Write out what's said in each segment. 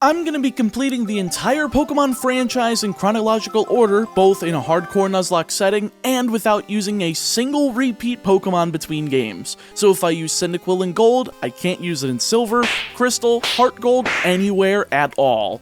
I'm going to be completing the entire Pokemon franchise in chronological order, both in a hardcore Nuzlocke setting and without using a single repeat Pokemon between games. So if I use Cyndaquil in Gold, I can't use it in Silver, Crystal, Heart Gold, anywhere at all.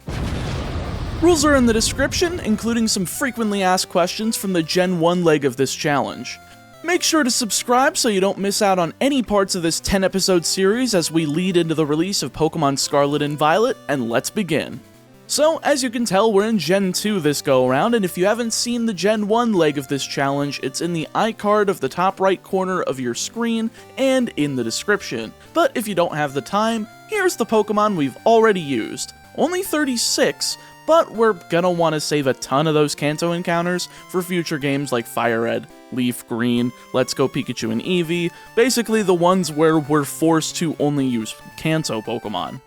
Rules are in the description, including some frequently asked questions from the Gen 1 leg of this challenge. Make sure to subscribe so you don't miss out on any parts of this 10-episode series as we lead into the release of Pokemon Scarlet and Violet, and let's begin. So, as you can tell, we're in Gen 2 this go-around, and if you haven't seen the Gen 1 leg of this challenge, it's in the iCard of the top right corner of your screen and in the description. But if you don't have the time, here's the Pokemon we've already used. Only 36, but we're gonna want to save a ton of those Kanto encounters for future games like Firered, Leaf Green, Let's Go Pikachu and Eevee, basically the ones where we're forced to only use Kanto Pokemon.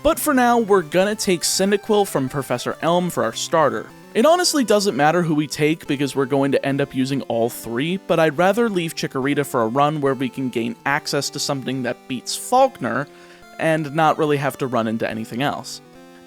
But for now, we're gonna take Cyndaquil from Professor Elm for our starter. It honestly doesn't matter who we take because we're going to end up using all three, but I'd rather leave Chikorita for a run where we can gain access to something that beats Faulkner and not really have to run into anything else.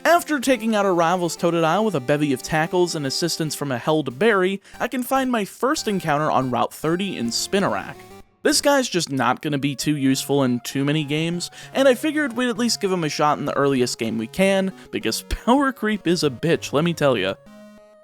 After taking out a rival's Totodile with a bevy of tackles and assistance from a held berry, I can find my first encounter on Route 30 in Spinarak. This guy's just not going to be too useful in too many games, and I figured we'd at least give him a shot in the earliest game we can, because power creep is a bitch, let me tell ya.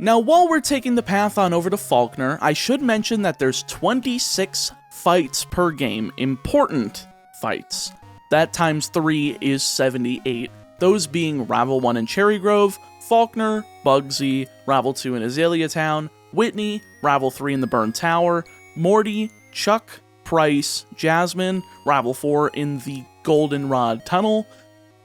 Now while we're taking the path on over to Faulkner, I should mention that there's 26 fights per game, important fights. That times 3 is 78. Those being Ravel 1 in Cherry Grove, Faulkner, Bugsy, Ravel 2 in Azalea Town, Whitney, Ravel 3 in the Burn Tower, Morty, Chuck, Price, Jasmine, Ravel 4 in the Goldenrod Tunnel,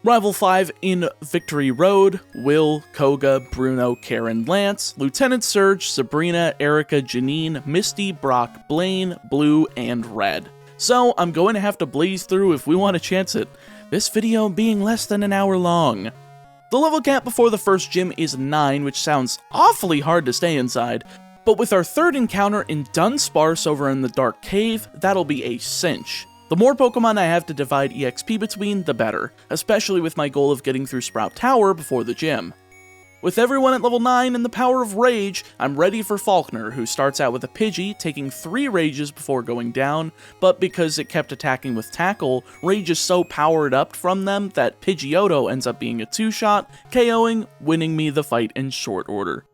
Ravel 5 in Victory Road, Will, Koga, Bruno, Karen, Lance, Lieutenant Surge, Sabrina, Erica, Janine, Misty, Brock, Blaine, Blue, and Red. So I'm going to have to blaze through if we want to chance it. This video being less than an hour long. The level cap before the first gym is 9, which sounds awfully hard to stay inside, but with our third encounter in Dunsparce over in the Dark Cave, that'll be a cinch. The more Pokemon I have to divide EXP between, the better, especially with my goal of getting through Sprout Tower before the gym. With everyone at level 9 and the power of Rage, I'm ready for Faulkner, who starts out with a Pidgey, taking 3 Rages before going down, but because it kept attacking with Tackle, Rage is so powered up from them that Pidgeotto ends up being a 2-shot, KOing, winning me the fight in short order.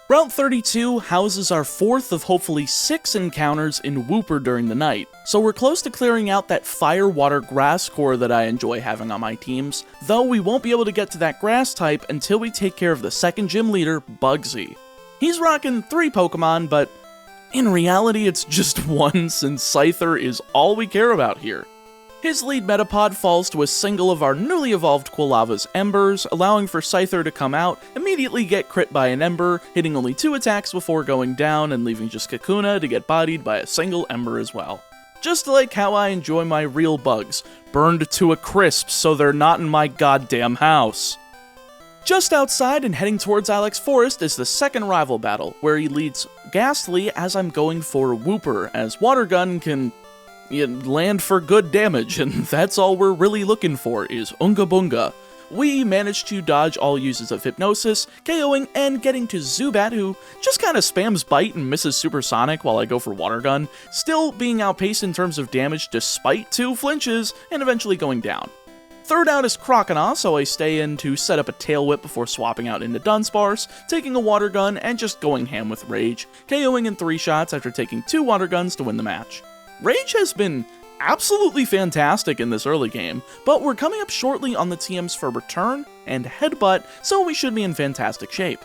Route 32 houses our 4th of hopefully 6 encounters in Wooper during the night, so we're close to clearing out that Fire, Water, Grass core that I enjoy having on my teams, though we won't be able to get to that Grass type until we take care of the second gym leader, Bugsy. He's rocking 3 Pokemon, but in reality it's just 1 since Scyther is all we care about here. His lead Metapod falls to a single of our newly evolved Quilava's Embers, allowing for Scyther to come out, immediately get crit by an Ember, hitting only 2 attacks before going down and leaving just Kakuna to get bodied by a single Ember as well. Just like how I enjoy my real bugs, burned to a crisp so they're not in my goddamn house. Just outside and heading towards Ilex Forest is the second rival battle, where he leads Ghastly as I'm going for Wooper, as Water Gun can land for good damage, and that's all we're really looking for is Unga Bunga. We managed to dodge all uses of Hypnosis, KOing and getting to Zubat, who just kinda spams Bite and misses Supersonic while I go for Water Gun, still being outpaced in terms of damage despite 2 flinches, and eventually going down. Third out is Crocodile, so I stay in to set up a Tail Whip before swapping out into Dunsparce, taking a Water Gun and just going ham with Rage, KOing in 3 shots after taking 2 Water Guns to win the match. Rage has been absolutely fantastic in this early game, but we're coming up shortly on the TMs for Return and Headbutt, so we should be in fantastic shape.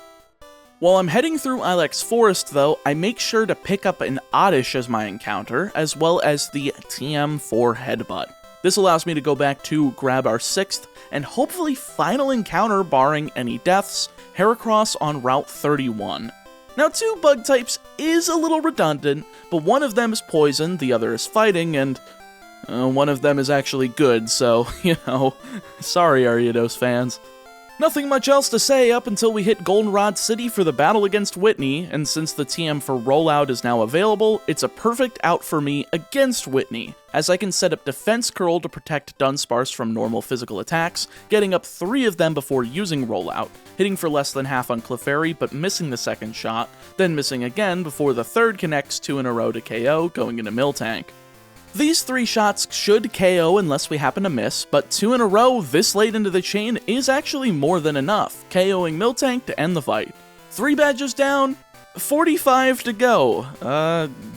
While I'm heading through Ilex Forest though, I make sure to pick up an Oddish as my encounter, as well as the TM for Headbutt. This allows me to go back to grab our 6th and hopefully final encounter barring any deaths, Heracross on Route 31. Now 2 bug types is a little redundant, but one of them is poison, the other is fighting, and one of them is actually good, so, sorry Ariados fans. Nothing much else to say up until we hit Goldenrod City for the battle against Whitney, and since the TM for Rollout is now available, it's a perfect out for me against Whitney, as I can set up Defense Curl to protect Dunsparce from normal physical attacks, getting up 3 of them before using Rollout, hitting for less than half on Clefairy but missing the second shot, then missing again before the third connects 2 in a row to KO, going into Miltank. These 3 shots should KO unless we happen to miss, but 2 in a row this late into the chain is actually more than enough, KOing Miltank to end the fight. 3 badges down, 45 to go.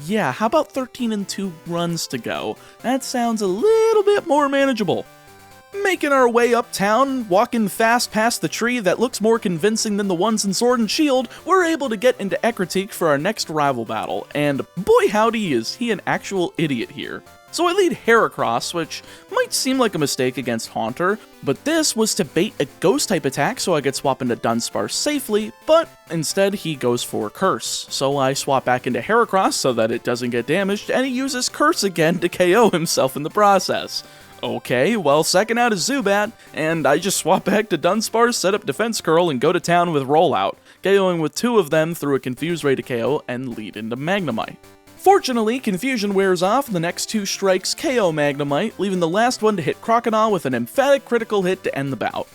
Yeah, how about 13 and 2 runs to go? That sounds a little bit more manageable. Making our way uptown, walking fast past the tree that looks more convincing than the ones in Sword and Shield, we're able to get into Ecruteak for our next rival battle, and boy howdy is he an actual idiot here. So I lead Heracross, which might seem like a mistake against Haunter, but this was to bait a Ghost-type attack so I could swap into Dunsparce safely, but instead he goes for Curse. So I swap back into Heracross so that it doesn't get damaged, and he uses Curse again to KO himself in the process. Okay, well, second out is Zubat, and I just swap back to Dunsparce, set up Defense Curl, and go to town with Rollout, KOing with 2 of them through a Confuse Ray to KO and lead into Magnemite. Fortunately, Confusion wears off, and the next 2 strikes KO Magnemite, leaving the last one to hit Crocodile with an emphatic critical hit to end the bout.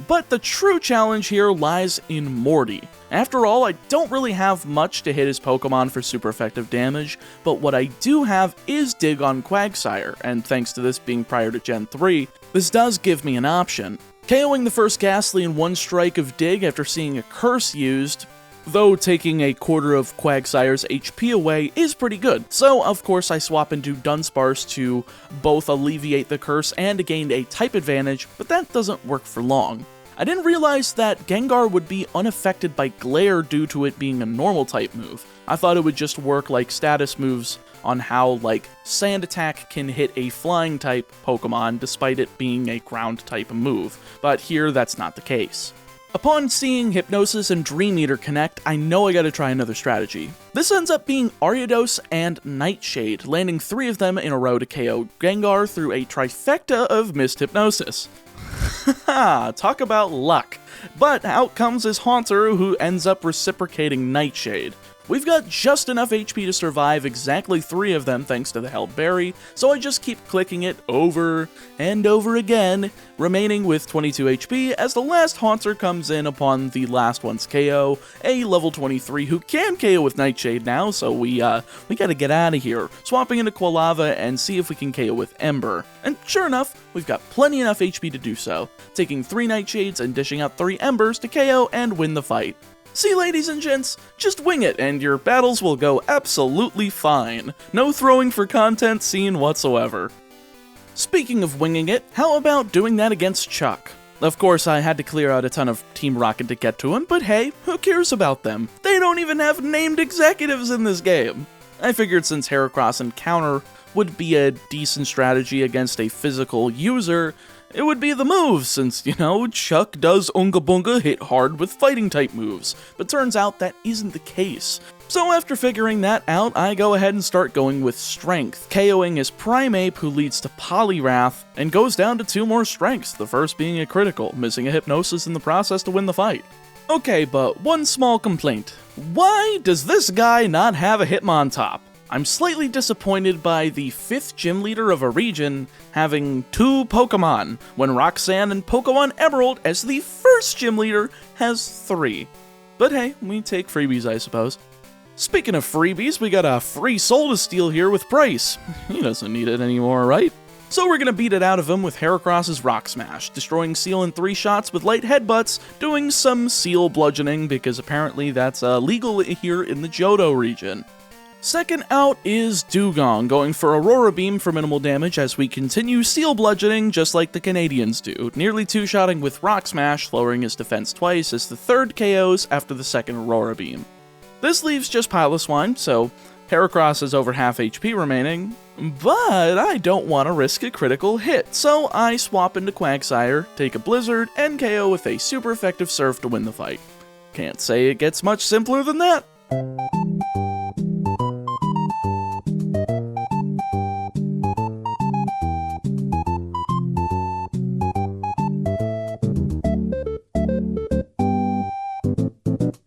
But the true challenge here lies in Morty. After all, I don't really have much to hit his Pokemon for super effective damage, but what I do have is Dig on Quagsire, and thanks to this being prior to Gen 3, this does give me an option. KOing the first Ghastly in 1 strike of Dig after seeing a Curse used, though taking a quarter of Quagsire's HP away is pretty good, so of course I swap into Dunsparce to both alleviate the Curse and gain a type advantage, but that doesn't work for long. I didn't realize that Gengar would be unaffected by Glare due to it being a normal type move. I thought it would just work like status moves on how, like, Sand Attack can hit a flying type Pokemon despite it being a ground type move, but here that's not the case. Upon seeing Hypnosis and Dream Eater connect, I know I gotta try another strategy. This ends up being Ariados and Nightshade, landing 3 of them in a row to KO Gengar through a trifecta of missed Hypnosis. Haha, talk about luck. But out comes his Haunter, who ends up reciprocating Nightshade. We've got just enough HP to survive exactly 3 of them thanks to the Held Berry, so I just keep clicking it over and over again, remaining with 22 HP as the last Haunter comes in upon the last one's KO, a level 23 who can KO with Nightshade now, so we gotta get out of here, swapping into Quilava and see if we can KO with Ember. And sure enough, we've got plenty enough HP to do so, taking 3 Nightshades and dishing out 3 Embers to KO and win the fight. See, ladies and gents, just wing it and your battles will go absolutely fine. No throwing for content seen whatsoever. Speaking of winging it, how about doing that against Chuck? Of course, I had to clear out a ton of Team Rocket to get to him, but hey, who cares about them? They don't even have named executives in this game. I figured since Heracross and Counter would be a decent strategy against a physical user, it would be the move, since, you know, Chuck does Unga Bunga hit hard with fighting type moves, but turns out that isn't the case. So after figuring that out, I go ahead and start going with Strength, KOing his Primeape who leads to Poliwrath, and goes down to 2 more Strengths, the first being a critical, missing a Hypnosis in the process to win the fight. Okay, but one small complaint. Why does this guy not have a Hitmontop? I'm slightly disappointed by the 5th gym leader of a region having 2 Pokemon, when Roxanne and Pokemon Emerald as the 1st gym leader has 3. But hey, we take freebies, I suppose. Speaking of freebies, we got a free soul to steal here with Price. He doesn't need it anymore, right? So we're gonna beat it out of him with Heracross's Rock Smash, destroying Seal in 3 shots with light headbutts, doing some Seal bludgeoning because apparently that's legal here in the Johto region. Second out is Dugong, going for Aurora Beam for minimal damage as we continue Seal bludgeoning just like the Canadians do, nearly 2-shotting with Rock Smash, lowering his defense twice as the 3rd KOs after the 2nd Aurora Beam. This leaves just Piloswine, so Heracross has over half HP remaining, but I don't want to risk a critical hit, so I swap into Quagsire, take a Blizzard, and KO with a super effective Surf to win the fight. Can't say it gets much simpler than that.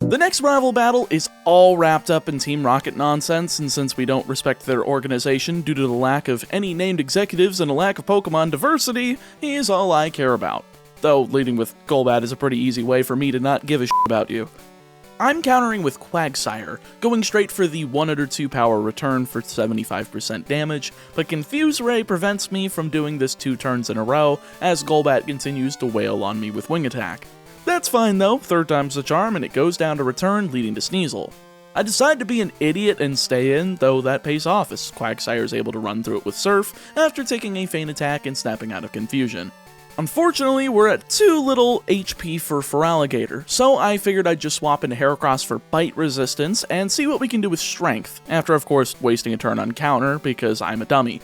The next rival battle is all wrapped up in Team Rocket nonsense, and since we don't respect their organization due to the lack of any named executives and a lack of Pokemon diversity, he's all I care about. Though leading with Golbat is a pretty easy way for me to not give a shit about you. I'm countering with Quagsire, going straight for the 1 under 2 power return for 75% damage, but Confuse Ray prevents me from doing this 2 turns in a row as Golbat continues to wail on me with Wing Attack. That's fine though, 3rd time's the charm and it goes down to return, leading to Sneasel. I decide to be an idiot and stay in, though that pays off as Quagsire is able to run through it with Surf after taking a feint attack and snapping out of confusion. Unfortunately, we're at too little HP for Feraligatr, so I figured I'd just swap into Heracross for Bite Resistance and see what we can do with Strength, after of course wasting a turn on Counter because I'm a dummy.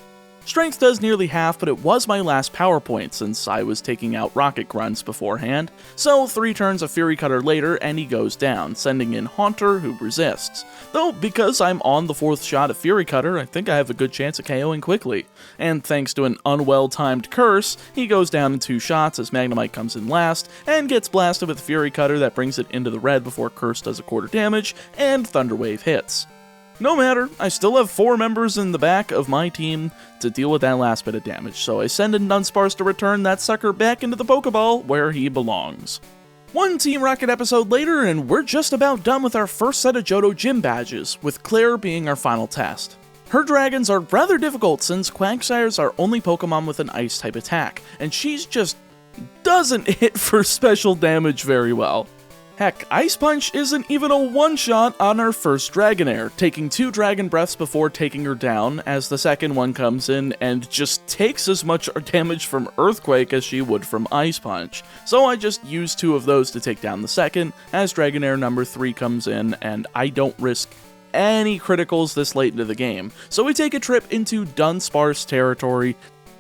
Strength does nearly half, but it was my last power point since I was taking out Rocket Grunts beforehand, so 3 turns of Fury Cutter later and he goes down, sending in Haunter who resists. Though, because I'm on the 4th shot of Fury Cutter, I think I have a good chance of KOing quickly. And thanks to an unwell-timed Curse, he goes down in 2 shots as Magnemite comes in last, and gets blasted with Fury Cutter that brings it into the red before Curse does a quarter damage, and Thunder Wave hits. No matter, I still have 4 members in the back of my team to deal with that last bit of damage, so I send in Dunsparce to return that sucker back into the Pokeball where he belongs. One Team Rocket episode later, and we're just about done with our first set of Johto Gym badges, with Claire being our final test. Her dragons are rather difficult since Quagsire's our only Pokemon with an Ice-type attack, and she's just doesn't hit for special damage very well. Heck, Ice Punch isn't even a one-shot on her first Dragonair, taking 2 Dragon Breaths before taking her down, as the second one comes in and just takes as much damage from Earthquake as she would from Ice Punch. So I just use 2 of those to take down the second, as Dragonair number 3 comes in, and I don't risk any criticals this late into the game. So we take a trip into Dunsparce territory,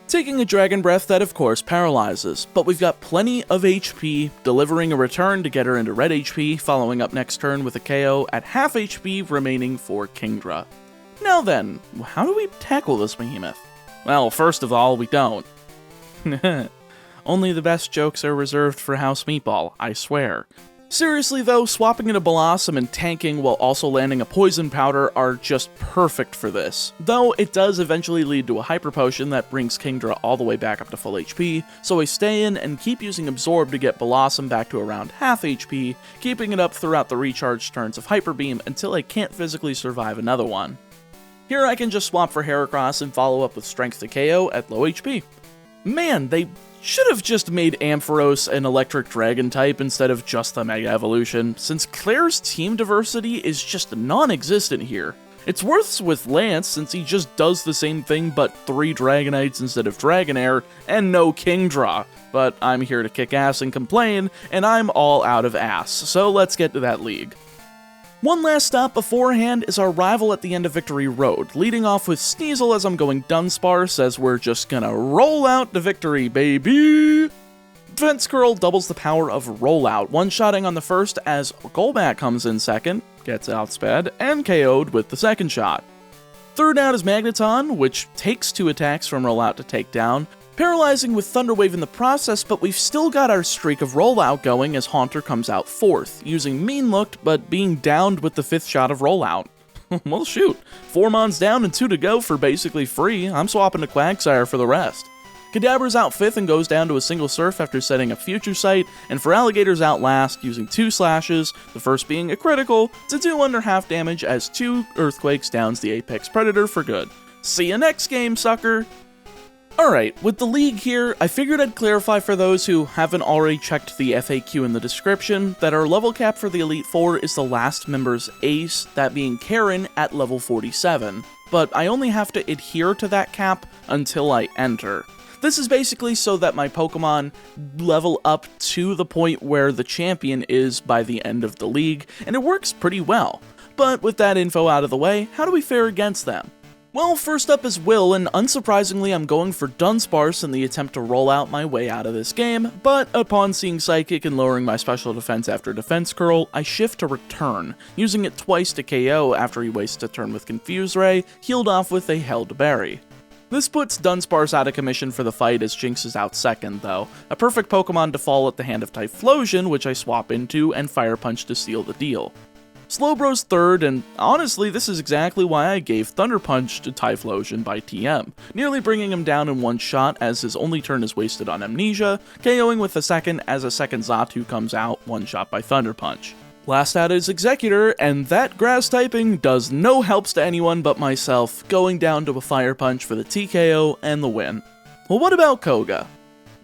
taking a Dragon Breath that of course paralyzes, but we've got plenty of HP, delivering a return to get her into red HP, following up next turn with a KO at half HP remaining for Kingdra. Now then, how do we tackle this behemoth? Well, first of all, we don't. Only the best jokes are reserved for House Meatball, I swear. Seriously though, swapping into Blossom and tanking while also landing a Poison Powder are just perfect for this. Though it does eventually lead to a Hyper Potion that brings Kingdra all the way back up to full HP, so I stay in and keep using Absorb to get Blossom back to around half HP, keeping it up throughout the recharge turns of Hyper Beam until I can't physically survive another one. Here I can just swap for Heracross and follow up with Strength to KO at low HP. Man, they should have just made Ampharos an electric dragon type instead of just the Mega Evolution, since Claire's team diversity is just non-existent here. It's worse with Lance since he just does the same thing but 3 Dragonites instead of Dragonair, and no Kingdra. But I'm here to kick ass and complain, and I'm all out of ass, so let's get to that league. One last stop beforehand is our rival at the end of Victory Road, leading off with Sneasel as I'm going Dunsparce as we're just gonna roll out to victory, baby! Defense Curl doubles the power of Rollout, one-shotting on the first as Golbat comes in second, gets outsped, and KO'd with the second shot. Third out is Magneton, which takes 2 attacks from Rollout to take down, paralyzing with Thunder Wave in the process, but we've still got our streak of Rollout going as Haunter comes out 4th, using Mean Looked, but being downed with the 5th shot of Rollout. Well shoot, 4 mons down and 2 to go for basically free. I'm swapping to Quagsire for the rest. Kadabra's out 5th and goes down to a single Surf after setting a Future Sight, and Feraligatr's out last, using 2 slashes, the first being a critical, to do under half damage as 2 Earthquakes downs the Apex Predator for good. See you next game, sucker! Alright, with the league here, I figured I'd clarify for those who haven't already checked the FAQ in the description that our level cap for the Elite Four is the last member's ace, that being Karen at level 47, but I only have to adhere to that cap until I enter. This is basically so that my Pokemon level up to the point where the champion is by the end of the league, and it works pretty well. But with that info out of the way, how do we fare against them? Well, first up is Will, and unsurprisingly I'm going for Dunsparce in the attempt to roll out my way out of this game, but upon seeing Psychic and lowering my special defense after Defense Curl, I shift to Return, using it twice to KO after he wastes a turn with Confuse Ray, healed off with a Held Berry. This puts Dunsparce out of commission for the fight as Jinx is out second, though. A perfect Pokemon to fall at the hand of Typhlosion, which I swap into, and Fire Punch to seal the deal. Slowbro's third, and honestly, this is exactly why I gave Thunder Punch to Typhlosion by TM, nearly bringing him down in one shot as his only turn is wasted on Amnesia, KOing with the second as a second Xatu comes out, one shot by Thunder Punch. Last out is Executor, and that grass typing does no helps to anyone but myself, going down to a Fire Punch for the TKO and the win. Well, what about Koga?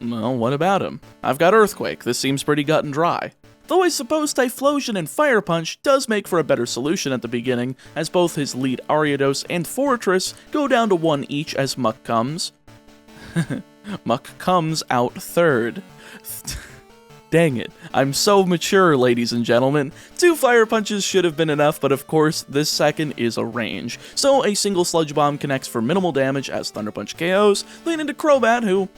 Well, what about him? I've got Earthquake, this seems pretty cut and dry. Though I suppose Typhlosion and Fire Punch does make for a better solution at the beginning, as both his lead Ariados and Fortress go down to 1 each as Muck comes. Muck comes out third. Dang it, I'm so mature, ladies and gentlemen. 2 Fire Punches should have been enough, but of course, this second is a range. So a single Sludge Bomb connects for minimal damage as Thunder Punch KOs, leading to Crobat, who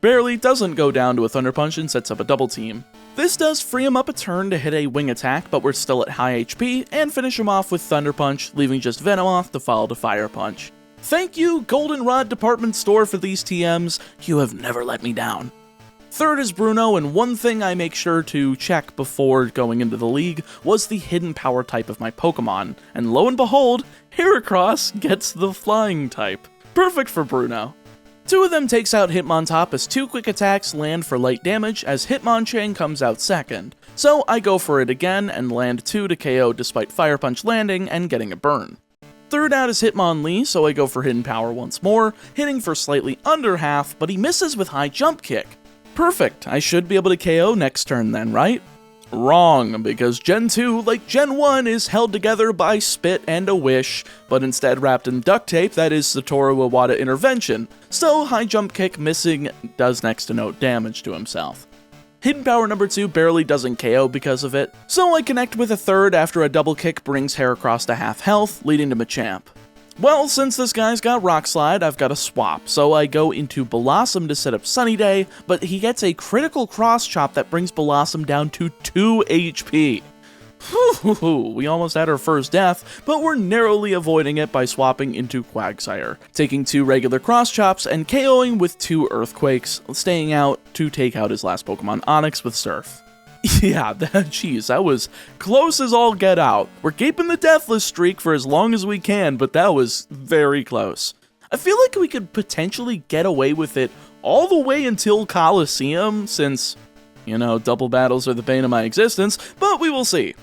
barely doesn't go down to a Thunder Punch and sets up a double team. This does free him up a turn to hit a wing attack, but we're still at high HP, and finish him off with Thunder Punch, leaving just Venomoth to follow to Fire Punch. Thank you, Goldenrod Department Store, for these TMs. You have never let me down. Third is Bruno, and one thing I make sure to check before going into the league was the hidden power type of my Pokemon, and lo and behold, Heracross gets the flying type. Perfect for Bruno. 2 of them takes out Hitmontop as 2 quick attacks land for light damage as Hitmonchan comes out second. So I go for it again and land 2 to KO despite Fire Punch landing and getting a burn. Third out is Hitmonlee, so I go for Hidden Power once more, hitting for slightly under half, but he misses with High Jump Kick. Perfect, I should be able to KO next turn then, right? Wrong, because Gen 2, like Gen 1, is held together by Spit and a Wish, but instead wrapped in duct tape that is Satoru Iwata intervention, so High Jump Kick missing does next to no damage to himself. Hidden Power number 2 barely doesn't KO because of it, so I connect with a third after a double kick brings Heracross to half health, leading to Machamp. Well, since this guy's got Rock Slide, I've got a swap, so I go into Blossom to set up Sunny Day, but he gets a critical Cross Chop that brings Blossom down to 2 HP. Whew, we almost had our first death, but we're narrowly avoiding it by swapping into Quagsire, taking 2 regular Cross Chops and KOing with 2 Earthquakes, staying out to take out his last Pokemon Onix with Surf. Yeah, jeez, that was close as all get out. We're keeping the deathless streak for as long as we can, but that was very close. I feel like we could potentially get away with it all the way until Coliseum, since, you know, double battles are the bane of my existence, but we will see.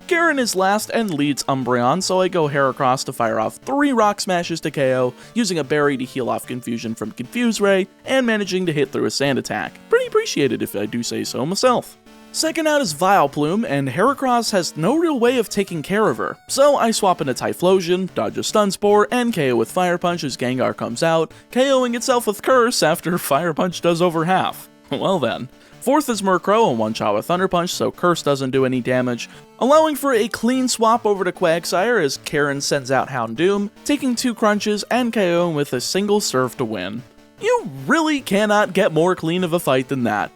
Garen is last and leads Umbreon, so I go Heracross to fire off 3 Rock Smashes to KO, using a Berry to heal off Confusion from Confuse Ray, and managing to hit through a Sand Attack. Pretty appreciated if I do say so myself. Second out is Vileplume, and Heracross has no real way of taking care of her, so I swap into Typhlosion, dodge a Stun Spore, and KO with Fire Punch as Gengar comes out, KOing itself with Curse after Fire Punch does over half. Well then. Fourth is Murkrow and one-shot with Thunder Punch, so Curse doesn't do any damage, allowing for a clean swap over to Quagsire as Karen sends out Houndoom, taking 2 crunches and KOing with a single Surf to win. You really cannot get more clean of a fight than that.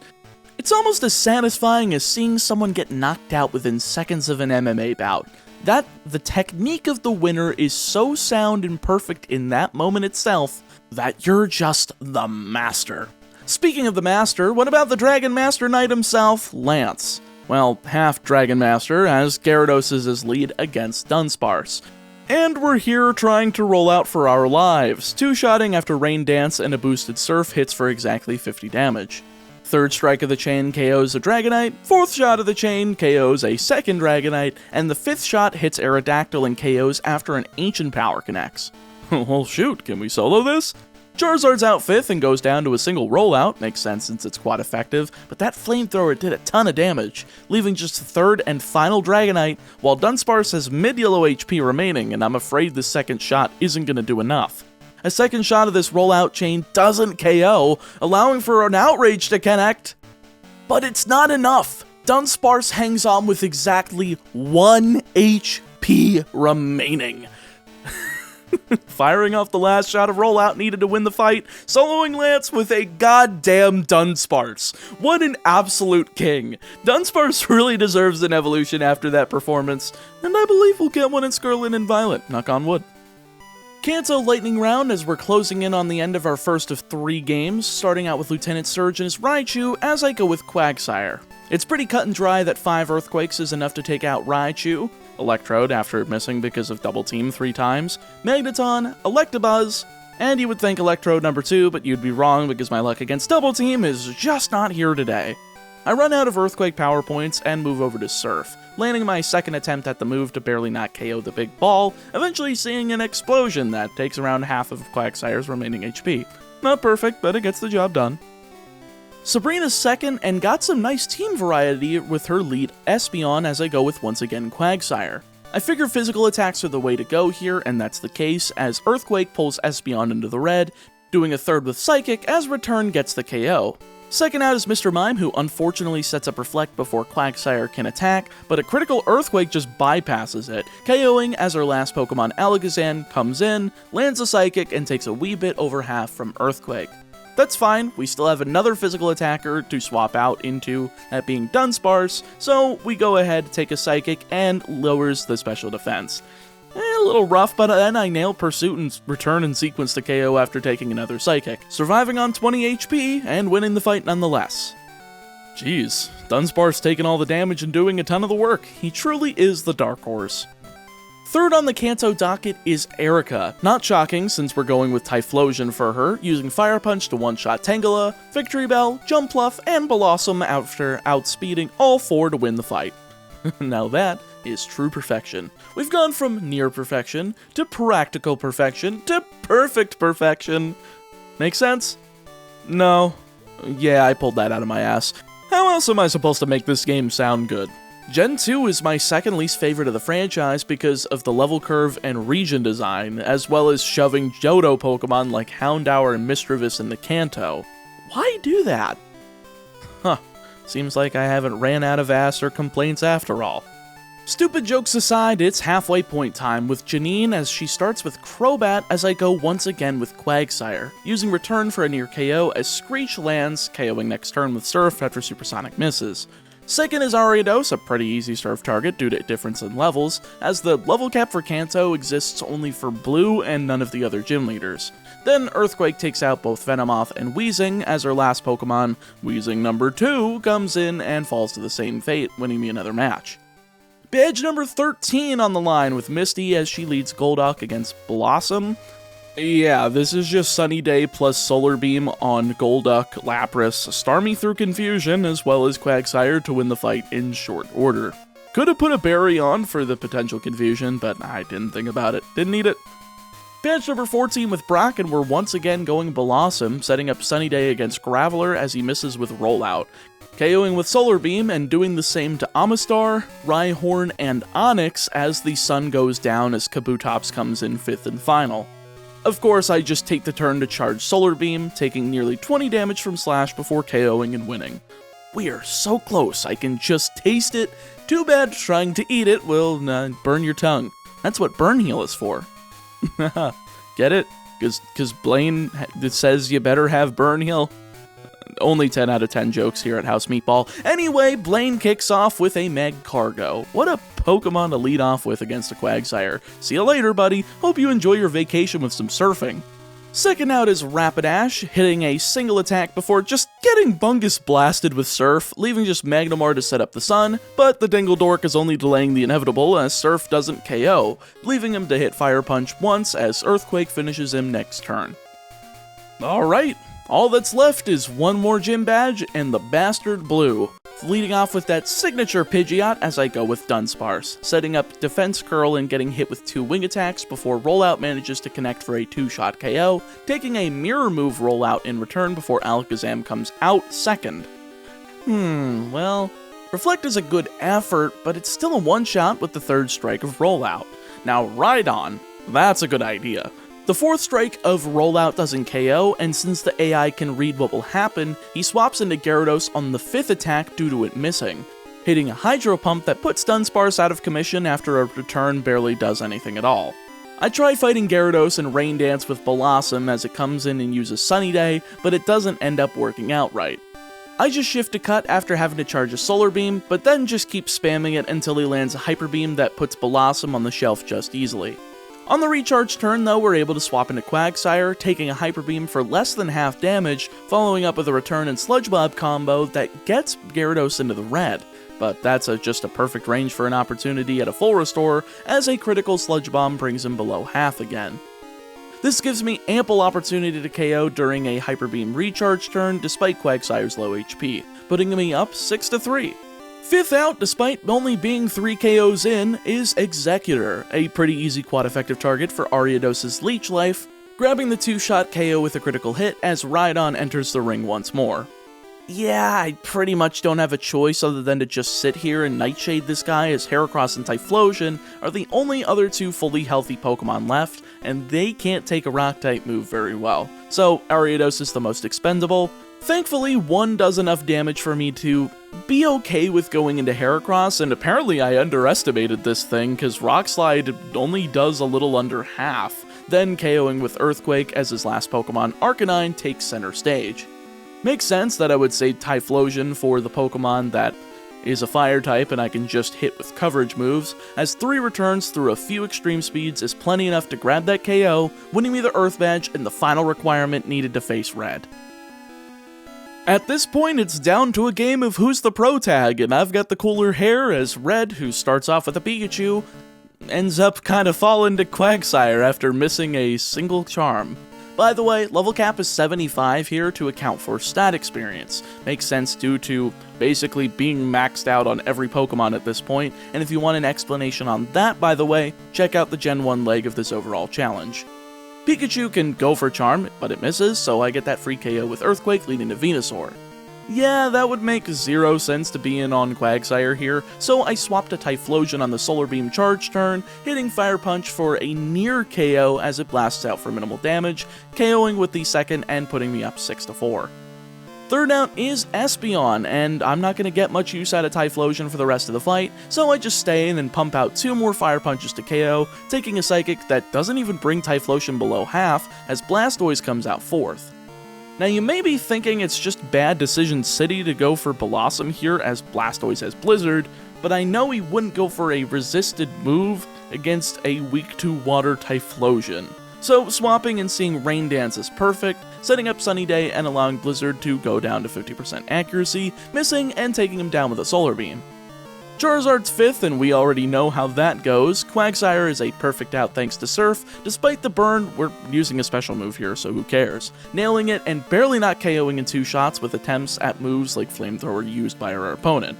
It's almost as satisfying as seeing someone get knocked out within seconds of an MMA bout. The technique of the winner is so sound and perfect in that moment itself that you're just the master. Speaking of the master, what about the Dragon Master Knight himself, Lance? Well, half Dragon Master, as Gyarados is his lead against Dunsparce. And we're here trying to roll out for our lives, 2-shotting after Rain Dance and a boosted Surf hits for exactly 50 damage. Third strike of the chain KOs a Dragonite, 4th shot of the chain KOs a second Dragonite, and the 5th shot hits Aerodactyl and KOs after an Ancient Power connects. Well shoot, can we solo this? Charizard's out 5th and goes down to a single rollout, makes sense since it's quite effective, but that Flamethrower did a ton of damage, leaving just the 3rd and final Dragonite, while Dunsparce has mid-yellow HP remaining, and I'm afraid the second shot isn't going to do enough. A second shot of this rollout chain doesn't KO, allowing for an Outrage to connect. But it's not enough. Dunsparce hangs on with exactly 1 HP remaining. Firing off the last shot of rollout needed to win the fight, soloing Lance with a goddamn Dunsparce. What an absolute king. Dunsparce really deserves an evolution after that performance, and I believe we'll get one in Scarlet and Violet, knock on wood. Kanto Lightning Round as we're closing in on the end of our first of 3 games, starting out with Lieutenant Surge and his Raichu as I go with Quagsire. It's pretty cut and dry that 5 Earthquakes is enough to take out Raichu, Electrode after missing because of Double Team 3 times, Magneton, Electabuzz, and you would think Electrode number 2, but you'd be wrong because my luck against Double Team is just not here today. I run out of Earthquake power points and move over to Surf, landing my second attempt at the move to barely not KO the big ball, eventually seeing an explosion that takes around half of Quagsire's remaining HP. Not perfect, but it gets the job done. Sabrina's second and got some nice team variety with her lead Espeon as I go with once again Quagsire. I figure physical attacks are the way to go here, and that's the case as Earthquake pulls Espeon into the red, doing a third with Psychic as Return gets the KO. Second out is Mr. Mime, who unfortunately sets up Reflect before Quagsire can attack, but a critical Earthquake just bypasses it, KOing as our last Pokemon Alakazam comes in, lands a Psychic, and takes a wee bit over half from Earthquake. That's fine, we still have another physical attacker to swap out into, that being Dunsparce, so we go ahead, take a Psychic, and lowers the special defense. A little rough, but then I nail Pursuit and Return in sequence to KO after taking another Psychic, surviving on 20 HP and winning the fight nonetheless. Jeez, Dunsparce taking all the damage and doing a ton of the work. He truly is the dark horse. Third on the Kanto docket is Erica. Not shocking since we're going with Typhlosion for her, using Fire Punch to one-shot Tangela, Victory Bell, Jumpluff, and Blossom after outspeeding all 4 to win the fight. Now that is true perfection. We've gone from near perfection, to practical perfection, to perfect perfection. Make sense? No. Yeah, I pulled that out of my ass. How else am I supposed to make this game sound good? Gen 2 is my second least favorite of the franchise because of the level curve and region design, as well as shoving Johto Pokemon like Houndour and Misdreavus in the Kanto. Why do that? Huh. Seems like I haven't ran out of ass or complaints after all. Stupid jokes aside, it's halfway point time with Janine as she starts with Crobat as I go once again with Quagsire, using Return for a near KO as Screech lands, KOing next turn with Surf after Supersonic misses. Second is Ariados, a pretty easy Surf target due to difference in levels, as the level cap for Kanto exists only for Blue and none of the other gym leaders. Then Earthquake takes out both Venomoth and Weezing as our last Pokemon, Weezing number 2, comes in and falls to the same fate, winning me another match. Badge number 13 on the line with Misty as she leads Golduck against Blossom. Yeah, this is just Sunny Day plus Solar Beam on Golduck, Lapras, Starmie through Confusion, as well as Quagsire to win the fight in short order. Could have put a Berry on for the potential confusion, but I didn't think about it. Didn't need it. Badge number 14 with Brock, and we're once again going Blossom, setting up Sunny Day against Graveler as he misses with Rollout, KOing with Solar Beam and doing the same to Amistar, Rhyhorn, and Onix as the sun goes down as Kabutops comes in 5th and final. Of course, I just take the turn to charge Solar Beam, taking nearly 20 damage from Slash before KOing and winning. We are so close, I can just taste it. Too bad trying to eat it will burn your tongue. That's what Burn Heal is for. Get it? Because Blaine says you better have Burn Heal. Only 10 out of 10 jokes here at House Meatball. Anyway, Blaine kicks off with a Magcargo. What a Pokemon to lead off with against a Quagsire. See you later, buddy. Hope you enjoy your vacation with some surfing. Second out is Rapidash, hitting a single attack before just getting Bungus blasted with Surf, leaving just Magnemar to set up the sun, but the Dingledork is only delaying the inevitable as Surf doesn't KO, leaving him to hit Fire Punch once as Earthquake finishes him next turn. Alright, all that's left is one more gym badge and the Bastard Blue. Leading off with that signature Pidgeot as I go with Dunsparce, setting up Defense Curl and getting hit with 2 wing attacks before Rollout manages to connect for a 2-shot KO, taking a Mirror Move Rollout in return before Alakazam comes out second. Well, Reflect is a good effort, but it's still a one-shot with the 3rd strike of Rollout. Now Rhydon, that's a good idea. The 4th strike of Rollout doesn't KO, and since the AI can read what will happen, he swaps into Gyarados on the 5th attack due to it missing, hitting a Hydro Pump that puts Dunsparce out of commission after a return barely does anything at all. I try fighting Gyarados and Rain Dance with Blossom as it comes in and uses Sunny Day, but it doesn't end up working out right. I just shift to Cut after having to charge a Solar Beam, but then just keep spamming it until he lands a Hyper Beam that puts Blossom on the shelf just easily. On the recharge turn though, we're able to swap into Quagsire, taking a Hyper Beam for less than half damage, following up with a Return and Sludge Bomb combo that gets Gyarados into the red. But that's just a perfect range for an opportunity at a full restore, as a critical Sludge Bomb brings him below half again. This gives me ample opportunity to KO during a Hyper Beam recharge turn despite Quagsire's low HP, putting me up 6-3. Fifth out, despite only being 3 KOs in, is Executor, a pretty easy quad effective target for Ariados's Leech Life, grabbing the 2-shot KO with a critical hit as Rhydon enters the ring once more. Yeah, I pretty much don't have a choice other than to just sit here and Nightshade this guy, as Heracross and Typhlosion are the only other 2 fully healthy Pokemon left, and they can't take a Rock-type move very well, so Ariados is the most expendable. Thankfully, 1 does enough damage for me to be okay with going into Heracross, and apparently I underestimated this thing, because Rock Slide only does a little under half, then KOing with Earthquake as his last Pokemon, Arcanine, takes center stage. Makes sense that I would say Typhlosion for the Pokemon that is a Fire type and I can just hit with coverage moves, as 3 returns through a few extreme speeds is plenty enough to grab that KO, winning me the Earth Badge and the final requirement needed to face Red. At this point, it's down to a game of who's the pro tag, and I've got the cooler hair, as Red, who starts off with a Pikachu, ends up kind of falling to Quagsire after missing a single charm. By the way, level cap is 75 here to account for stat experience. Makes sense due to basically being maxed out on every Pokemon at this point, and if you want an explanation on that, by the way, check out the Gen 1 leg of this overall challenge. Pikachu can go for Charm, but it misses, so I get that free KO with Earthquake, leading to Venusaur. Yeah, that would make 0 sense to be in on Quagsire here, so I swapped to Typhlosion on the Solar Beam charge turn, hitting Fire Punch for a near KO as it blasts out for minimal damage, KOing with the second and putting me up 6-4. Third out is Espeon, and I'm not going to get much use out of Typhlosion for the rest of the fight, so I just stay in and pump out 2 more Fire Punches to KO, taking a Psychic that doesn't even bring Typhlosion below half, as Blastoise comes out 4th. Now you may be thinking it's just bad decision city to go for Blossom here, as Blastoise has Blizzard, but I know he wouldn't go for a resisted move against a weak to water Typhlosion. So swapping and seeing Rain Dance is perfect, setting up Sunny Day and allowing Blizzard to go down to 50% accuracy, missing and taking him down with a Solar Beam. Charizard's 5th, and we already know how that goes. Quagsire is a perfect out thanks to Surf. Despite the burn, we're using a special move here, so who cares. Nailing it and barely not KOing in 2 shots with attempts at moves like Flamethrower used by our opponent.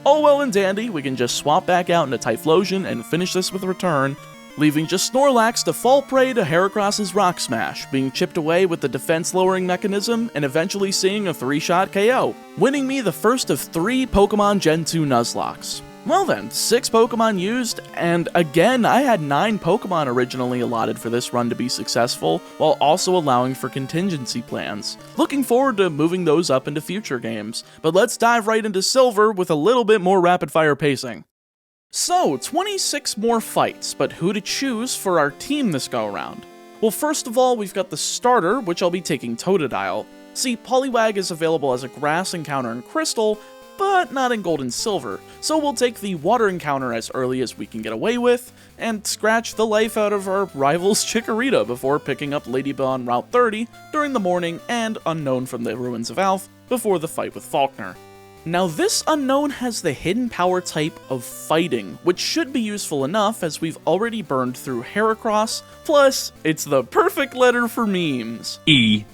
All well and dandy, we can just swap back out into Typhlosion and finish this with Return, leaving just Snorlax to fall prey to Heracross's Rock Smash, being chipped away with the defense lowering mechanism and eventually seeing a 3-shot KO, winning me the first of 3 Pokemon Gen 2 Nuzlocks. Well then, 6 Pokemon used, and again, I had 9 Pokemon originally allotted for this run to be successful, while also allowing for contingency plans. Looking forward to moving those up into future games, but let's dive right into Silver with a little bit more rapid-fire pacing. So, 26 more fights, but who to choose for our team this go-around? Well, first of all, we've got the starter, which I'll be taking Totodile. See, Poliwag is available as a grass encounter in Crystal, but not in Gold and Silver, so we'll take the water encounter as early as we can get away with, and scratch the life out of our rival's Chikorita before picking up Ladybell on Route 30 during the morning and Unknown from the Ruins of Alph before the fight with Faulkner. Now this Unknown has the hidden power type of Fighting, which should be useful enough as we've already burned through Heracross, plus it's the perfect letter for memes. E.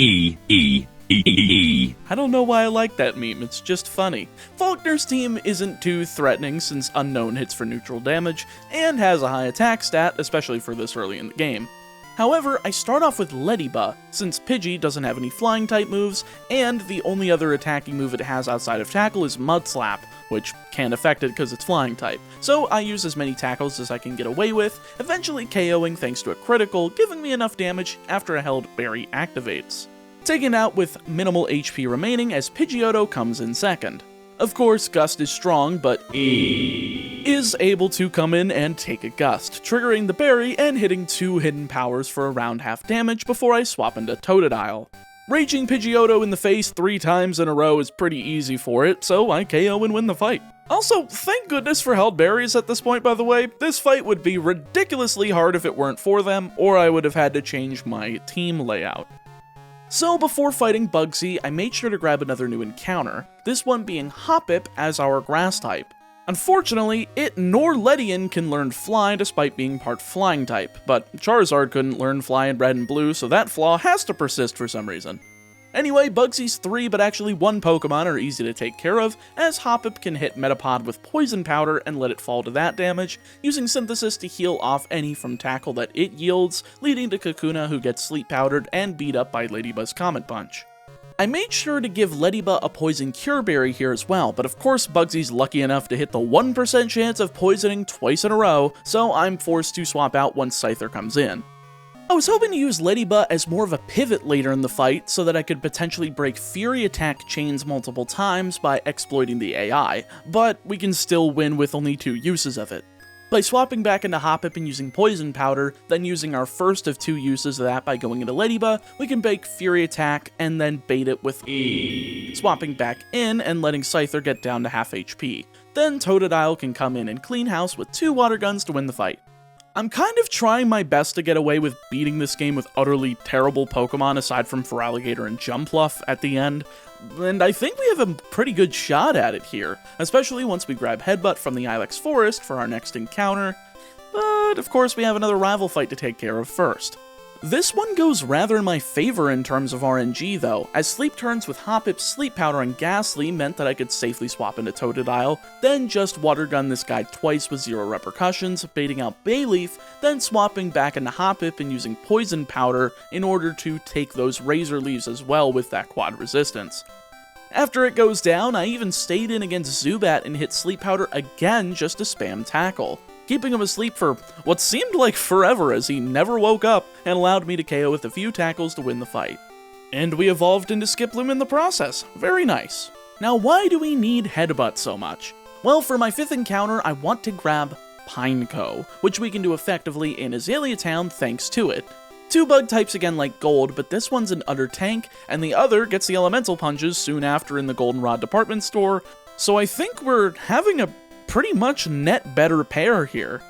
I don't know why I like that meme, it's just funny. Faulkner's team isn't too threatening since Unknown hits for neutral damage, and has a high attack stat, especially for this early in the game. However, I start off with Ladybell, since Pidgey doesn't have any flying type moves, and the only other attacking move it has outside of Tackle is Mud Slap, which can't affect it because it's flying type. So I use as many tackles as I can get away with, eventually KOing thanks to a critical, giving me enough damage after a held berry activates. Taken out with minimal HP remaining as Pidgeotto comes in second. Of course, Gust is strong, but is able to come in and take a Gust, triggering the berry and hitting 2 hidden powers for around half damage before I swap into Totodile. Raging Pidgeotto in the face 3 times in a row is pretty easy for it, so I KO and win the fight. Also, thank goodness for held berries at this point, by the way. This fight would be ridiculously hard if it weren't for them, or I would have had to change my team layout. So before fighting Bugsy, I made sure to grab another new encounter, this one being Hoppip as our grass type. Unfortunately, it nor Ledian can learn Fly despite being part Flying type, but Charizard couldn't learn Fly in Red and Blue, so that flaw has to persist for some reason. Anyway, Bugsy's 3 but actually 1 Pokemon are easy to take care of, as Hoppip can hit Metapod with Poison Powder and let it fall to that damage, using Synthesis to heal off any from Tackle that it yields, leading to Kakuna who gets Sleep Powdered and beat up by Ladybug's Comet Punch. I made sure to give Ladybug a Poison Cure Berry here as well, but of course Bugsy's lucky enough to hit the 1% chance of poisoning twice in a row, so I'm forced to swap out once Scyther comes in. I was hoping to use Ladybug as more of a pivot later in the fight so that I could potentially break Fury Attack chains multiple times by exploiting the AI, but we can still win with only 2 uses of it. By swapping back into Hoppip and using Poison Powder, then using our first of 2 uses of that by going into Ladybug, we can bake Fury Attack and then bait it with swapping back in and letting Scyther get down to half HP. Then Totodile can come in and clean house with 2 Water Guns to win the fight. I'm kind of trying my best to get away with beating this game with utterly terrible Pokemon aside from Feraligatr and Jumpluff at the end, and I think we have a pretty good shot at it here, especially once we grab Headbutt from the Ilex Forest for our next encounter, but of course we have another rival fight to take care of first. This one goes rather in my favor in terms of RNG though, as Sleep turns with Hoppip, Sleep Powder, and Ghastly meant that I could safely swap into Totodile, then just Water Gun this guy twice with 0 repercussions, baiting out Bayleaf, then swapping back into Hoppip and using Poison Powder in order to take those Razor Leaves as well with that quad resistance. After it goes down, I even stayed in against Zubat and hit Sleep Powder again just to spam Tackle, keeping him asleep for what seemed like forever as he never woke up and allowed me to KO with a few tackles to win the fight. And we evolved into Skiploom in the process. Very nice. Now why do we need Headbutt so much? Well, for my 5th encounter, I want to grab Pineco, which we can do effectively in Azalea Town thanks to it. 2 bug types again like Gold, but this one's an Utter Tank, and the other gets the Elemental Punches soon after in the Goldenrod department store, so I think we're having a pretty much net better pair here.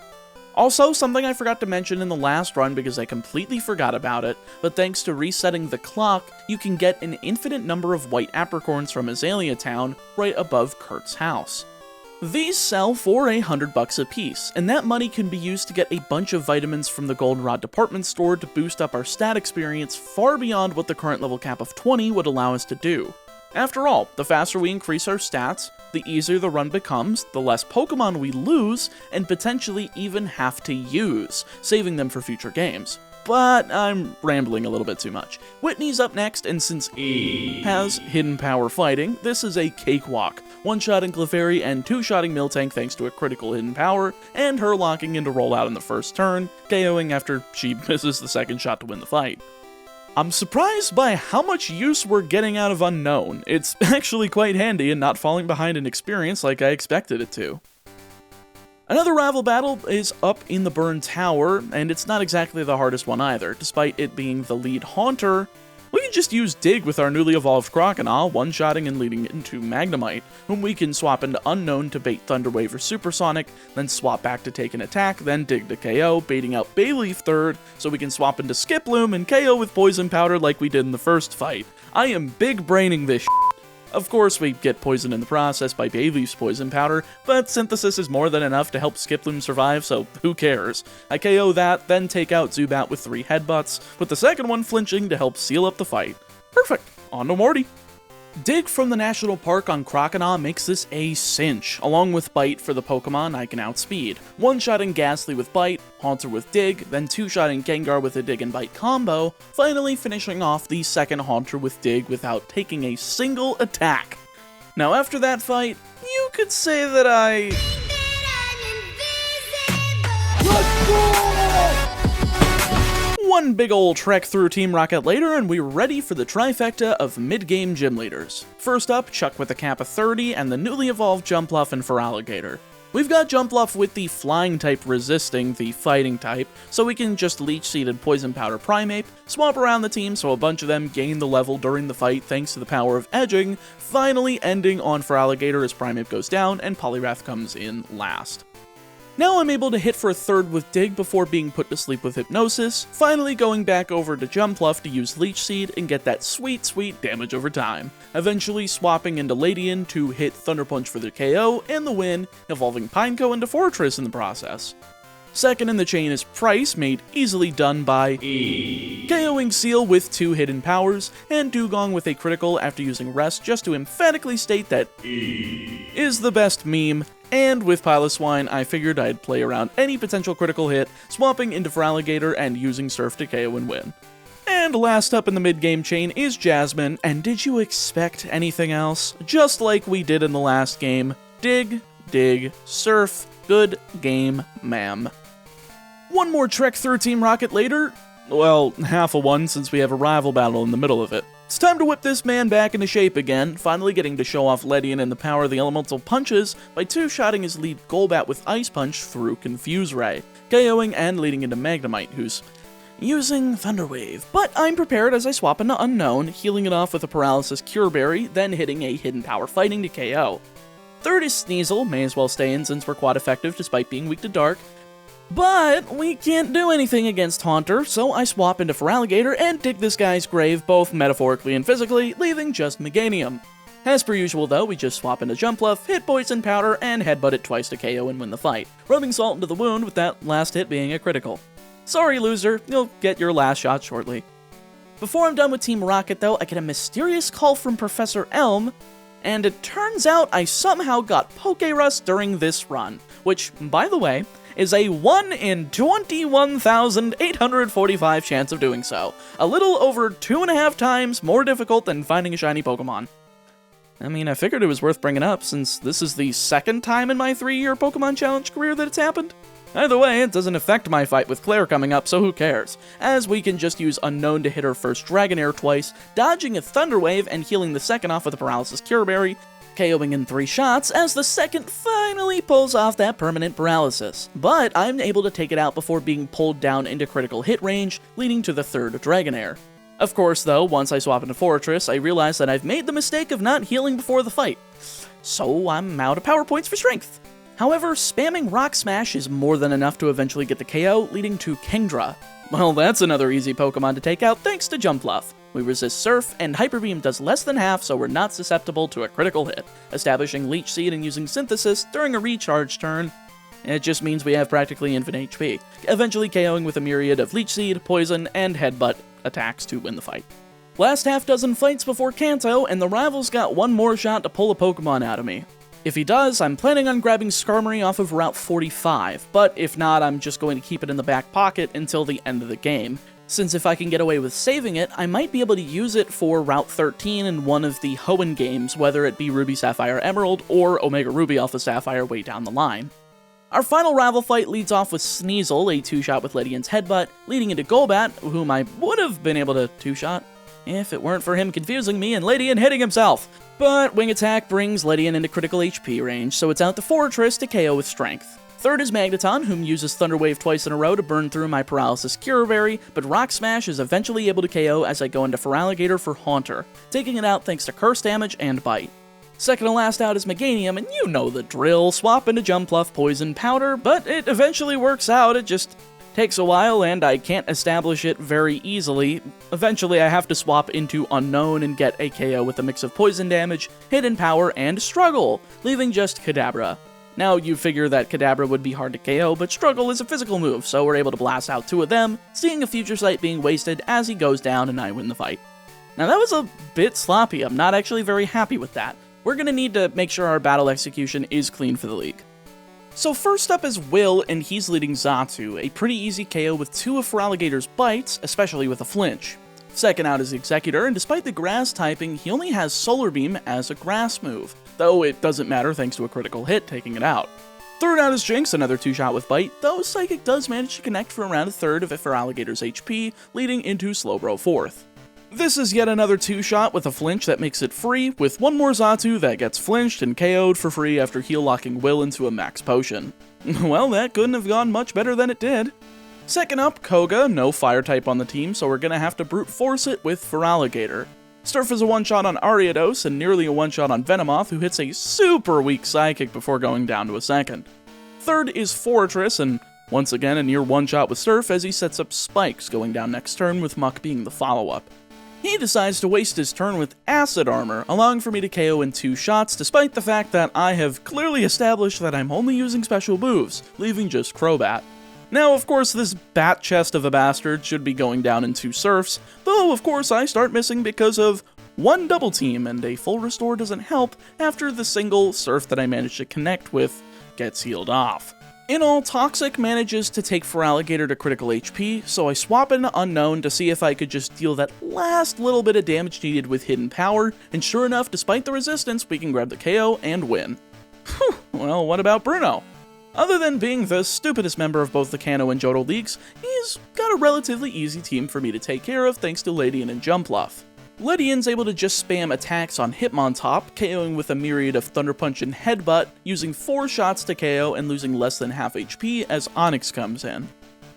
Also, something I forgot to mention in the last run because I completely forgot about it, but thanks to resetting the clock, you can get an infinite number of white apricorns from Azalea Town right above Kurt's house. These sell for $100 a piece, and that money can be used to get a bunch of vitamins from the Goldenrod department store to boost up our stat experience far beyond what the current level cap of 20 would allow us to do. After all, the faster we increase our stats, the easier the run becomes, the less Pokemon we lose, and potentially even have to use, saving them for future games. But I'm rambling a little bit too much. Whitney's up next, and since E has Hidden Power Fighting, this is a cakewalk. One-shotting Clefairy and 2-shotting Miltank thanks to a critical Hidden Power, and her locking into Rollout in the first turn, KOing after she misses the 2nd shot to win the fight. I'm surprised by how much use we're getting out of Unknown. It's actually quite handy and not falling behind in experience like I expected it to. Another rival battle is up in the Burn Tower, and it's not exactly the hardest one either. Despite it being the lead Haunter, we can just use Dig with our newly evolved Crocodile, one-shotting and leading into Magnemite, whom we can swap into Unknown to bait Thunder Wave or Supersonic, then swap back to take an attack, then Dig to KO, baiting out Bayleaf 3rd, so we can swap into Skiploom and KO with Poison Powder like we did in the first fight. I am big-braining this shit. Of course, we get poisoned in the process by Bayleaf's Poison Powder, but Synthesis is more than enough to help Skiploom survive, so who cares? I KO that, then take out Zubat with 3 headbutts, with the second one flinching to help seal up the fight. Perfect! On to Morty! Dig from the National Park on Crocodile makes this a cinch, along with Bite for the Pokemon I can outspeed. One-shotting Ghastly with Bite, Haunter with Dig, then 2-shotting Gengar with a Dig and Bite combo, finally finishing off the second Haunter with Dig without taking a single attack. Now after that fight, you could say that One big ol' trek through Team Rocket later, and we're ready for the trifecta of mid-game gym leaders. First up, Chuck with a cap of 30, and the newly evolved Jumpluff and Feraligatr. We've got Jumpluff with the Flying type resisting the Fighting type, so we can just Leech Seed and Poison Powder Primeape, swap around the team so a bunch of them gain the level during the fight thanks to the power of edging, finally ending on Feraligatr as Primeape goes down and Poliwrath comes in last. Now I'm able to hit for a third with Dig before being put to sleep with Hypnosis, finally going back over to Jumpluff to use Leech Seed and get that sweet damage over time, eventually swapping into Ladian to hit Thunder Punch for the KO and the win, evolving Pineco into Fortress in the process. Second in the chain is Price, made easily done by KOing Seal with 2 hidden powers, and Dugong with a critical after using Rest just to emphatically state that is the best meme. And with Piloswine, I figured I'd play around any potential critical hit, swapping into Feraligatr and using Surf to KO and win. And last up in the mid-game chain is Jasmine, and did you expect anything else? Just like we did in the last game, Dig, Dig, Surf, good game, ma'am. One more trek through Team Rocket later, well, half a one since we have a rival battle in the middle of it. It's time to whip this man back into shape again, finally getting to show off Ledian and the power of the elemental punches by two-shotting his lead Golbat with Ice Punch through Confuse Ray, KOing and leading into Magnemite, who's using Thunder Wave. But I'm prepared as I swap into Unknown, healing it off with a Paralysis Cure Berry, then hitting a Hidden Power Fighting to KO. Third is Sneasel, may as well stay in since we're quad effective despite being weak to Dark. But we can't do anything against Haunter, so I swap into Feraligatr and dig this guy's grave both metaphorically and physically, leaving just Meganium. As per usual though, we just swap into Jumpluff, hit Poison Powder, and headbutt it twice to KO and win the fight, rubbing salt into the wound with that last hit being a critical. Sorry loser, you'll get your last shot shortly. Before I'm done with Team Rocket though, I get a mysterious call from Professor Elm, and it turns out I somehow got Pokerust during this run, which, by the way, is a 1 in 21,845 chance of doing so. A little over 2.5 times more difficult than finding a shiny Pokemon. I mean, I figured it was worth bringing up since this is the second time in my 3-year Pokemon Challenge career that it's happened. Either way, it doesn't affect my fight with Claire coming up, so who cares, as we can just use Unknown to hit her first Dragonair twice, dodging a Thunder Wave and healing the second off with a Paralysis Cure Berry, KOing in 3 shots as the second finally pulls off that permanent paralysis. But I'm able to take it out before being pulled down into critical hit range, leading to the third Dragonair. Of course though, once I swap into Fortress, I realize that I've made the mistake of not healing before the fight, so I'm out of power points for strength. However, spamming Rock Smash is more than enough to eventually get the KO, leading to Kingdra. Well, that's another easy Pokemon to take out thanks to Jumpluff. We resist Surf, and Hyper Beam does less than half, so we're not susceptible to a critical hit, establishing Leech Seed and using Synthesis during a recharge turn. It just means we have practically infinite HP, eventually KOing with a myriad of Leech Seed, Poison, and Headbutt attacks to win the fight. Last half dozen fights before Kanto, and the rival's got one more shot to pull a Pokemon out of me. If he does, I'm planning on grabbing Skarmory off of Route 45, but if not, I'm just going to keep it in the back pocket until the end of the game, since if I can get away with saving it, I might be able to use it for Route 13 in one of the Hoenn games, whether it be Ruby Sapphire Emerald or Omega Ruby Alpha Sapphire way down the line. Our final rival fight leads off with Sneasel, a 2-shot with Ledian's Headbutt, leading into Golbat, whom I would have been able to 2-shot if it weren't for him confusing me and Ledian hitting himself. But Wing Attack brings Ledian into critical HP range, so it's out to Fortress to KO with Strength. Third is Magneton, whom uses Thunder Wave twice in a row to burn through my Paralysis Cure Berry, but Rock Smash is eventually able to KO as I go into Feraligatr for Haunter, taking it out thanks to Curse damage and Bite. Second to last out is Meganium, and you know the drill, swap into Jumpluff, Poison Powder, but it eventually works out, it just takes a while and I can't establish it very easily. Eventually I have to swap into Unknown and get a KO with a mix of Poison damage, Hidden Power, and Struggle, leaving just Kadabra. Now, you figure that Kadabra would be hard to KO, but Struggle is a physical move, so we're able to blast out 2 of them, seeing a Future Sight being wasted as he goes down and I win the fight. Now that was a bit sloppy, I'm not actually very happy with that. We're gonna need to make sure our battle execution is clean for the league. So first up is Will, and he's leading Xatu, a pretty easy KO with 2 of Feraligatr's bites, especially with a flinch. Second out is Executor, and despite the grass typing, he only has Solar Beam as a grass move, though it doesn't matter thanks to a critical hit taking it out. Third out is Jinx, another 2-shot with Bite, though Psychic does manage to connect for around a third of Feraligatr's HP, leading into Slowbro fourth. This is yet another 2-shot with a flinch that makes it free, with one more Xatu that gets flinched and KO'd for free after heal locking Will into a max potion. Well, that couldn't have gone much better than it did. Second up, Koga, no fire type on the team, so we're gonna have to brute force it with Feraligatr. Surf is a one-shot on Ariados and nearly a one-shot on Venomoth, who hits a super weak Psychic before going down to a second. Third is Fortress, and once again a near one-shot with Surf as he sets up Spikes, going down next turn with Muck being the follow-up. He decides to waste his turn with Acid Armor, allowing for me to KO in 2 shots, despite the fact that I have clearly established that I'm only using special moves, leaving just Crobat. Now, of course, this bat chest of a bastard should be going down in 2 Surfs, though, of course, I start missing because of one double team, and a full restore doesn't help after the single Surf that I managed to connect with gets healed off. In all, Toxic manages to take Feraligatr to critical HP, so I swap into Unknown to see if I could just deal that last little bit of damage needed with Hidden Power, and sure enough, despite the resistance, we can grab the KO and win. Whew, well, what about Bruno? Other than being the stupidest member of both the Kanto and Johto leagues, he's got a relatively easy team for me to take care of thanks to Ledian and Jumpluff. Ledian's able to just spam attacks on Hitmonchan, KOing with a myriad of Thunder Punch and Headbutt, using 4 shots to KO and losing less than half HP as Onyx comes in.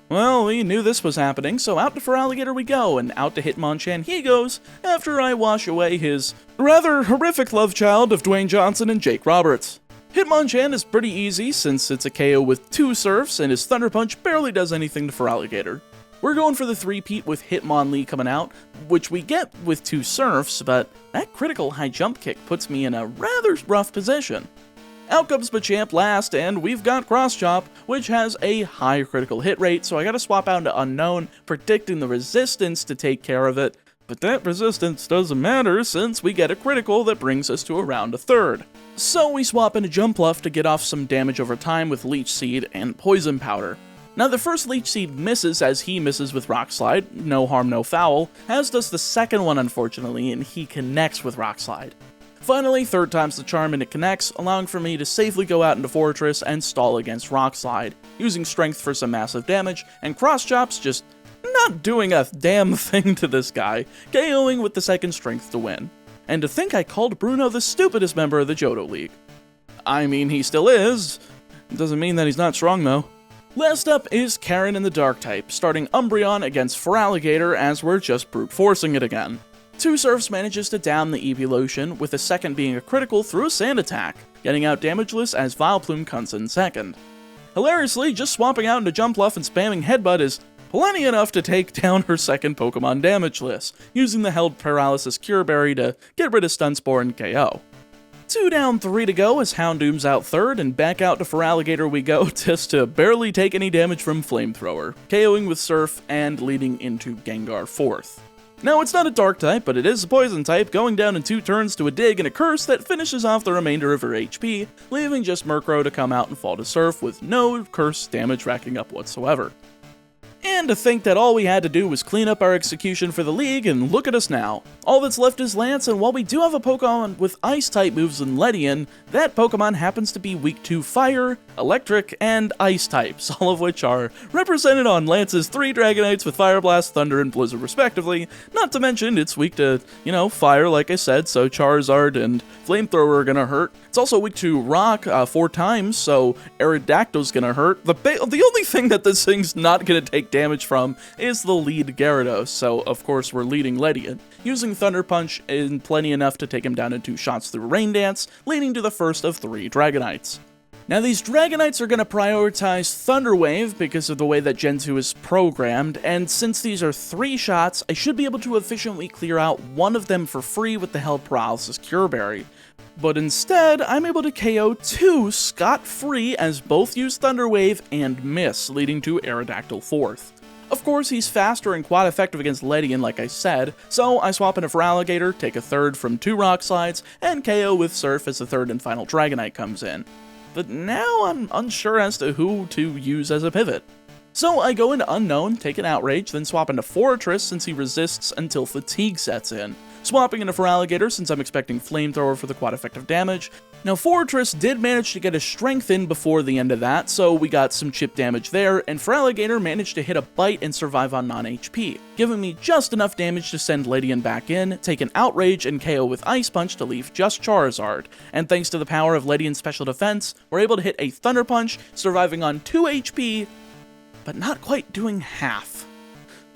Well, we knew this was happening, so out to Feraligatr we go, and out to Hitmonchan he goes, after I wash away his rather horrific love child of Dwayne Johnson and Jake Roberts. Hitmonchan is pretty easy since it's a KO with 2 Surfs, and his Thunder Punch barely does anything to Feraligatr. We're going for the 3-peat with Hitmonlee coming out, which we get with 2 Surfs, but that critical high jump kick puts me in a rather rough position. Out comes Machamp last, and we've got Cross Chop, which has a high critical hit rate, so I gotta swap out into Unknown, predicting the resistance to take care of it, but that resistance doesn't matter since we get a critical that brings us to around a third. So we swap into Jumpluff to get off some damage over time with Leech Seed and Poison Powder. Now the first Leech Seed misses as he misses with Rock Slide, no harm no foul, as does the second one unfortunately, and he connects with Rock Slide. Finally, third time's the charm and it connects, allowing for me to safely go out into Fortress and stall against Rock Slide, using Strength for some massive damage, and Cross Chop's just not doing a damn thing to this guy, KOing with the second Strength to win. And to think I called Bruno the stupidest member of the Johto League. I mean, he still is. Doesn't mean that he's not strong though. Last up is Karen in the Dark type, starting Umbreon against Feraligatr as we're just brute forcing it again. 2 Surfs manages to down the Evolution, with the second being a critical through a Sand attack, getting out damageless as Vileplume comes in second. Hilariously, just swapping out into Jumpluff and spamming Headbutt is plenty enough to take down her second Pokemon damageless, using the held Paralysis Cure Berry to get rid of Stun Spore and KO. 2 down, 3 to go as Houndoom's out third, and back out to Feraligatr we go just to barely take any damage from Flamethrower, KOing with Surf and leading into Gengar fourth. Now it's not a Dark type, but it is a Poison type, going down in 2 turns to a Dig and a Curse that finishes off the remainder of her HP, leaving just Murkrow to come out and fall to Surf with no Curse damage racking up whatsoever. And to think that all we had to do was clean up our execution for the league, and look at us now. All that's left is Lance, and while we do have a Pokemon with Ice-type moves in Ledian, that Pokemon happens to be weak to Fire, Electric, and Ice types, all of which are represented on Lance's 3 Dragonites with Fire Blast, Thunder, and Blizzard respectively, not to mention it's weak to, Fire like I said, so Charizard and Flamethrower are gonna hurt. It's also weak to Rock 4 times, so Aerodactyl's gonna hurt. The only thing that this thing's not gonna take damage from is the lead Gyarados, so of course we're leading Ledian, using Thunder Punch in plenty enough to take him down in 2 shots through Rain Dance, leading to the first of 3 Dragonites. Now these Dragonites are going to prioritize Thunder Wave because of the way that Gen 2 is programmed, and since these are 3 shots, I should be able to efficiently clear out one of them for free with the held Paralysis Cure Berry. But instead, I'm able to KO 2 scot-free as both use Thunder Wave and miss, leading to Aerodactyl fourth. Of course, he's faster and quite effective against Ledian like I said, so I swap into Feraligatr, take a third from 2 Rock Slides, and KO with Surf as the third and final Dragonite comes in. But now I'm unsure as to who to use as a pivot. So I go into Unknown, take an Outrage, then swap into Fortress since he resists until Fatigue sets in, swapping into Feraligatr since I'm expecting Flamethrower for the quad effective damage. Now Fortress did manage to get his strength in before the end of that, so we got some chip damage there, and Feraligatr managed to hit a bite and survive on non-HP, giving me just enough damage to send Ledian back in, take an Outrage, and KO with Ice Punch to leave just Charizard. And thanks to the power of Ledian's special defense, we're able to hit a Thunder Punch, surviving on 2 HP, but not quite doing half.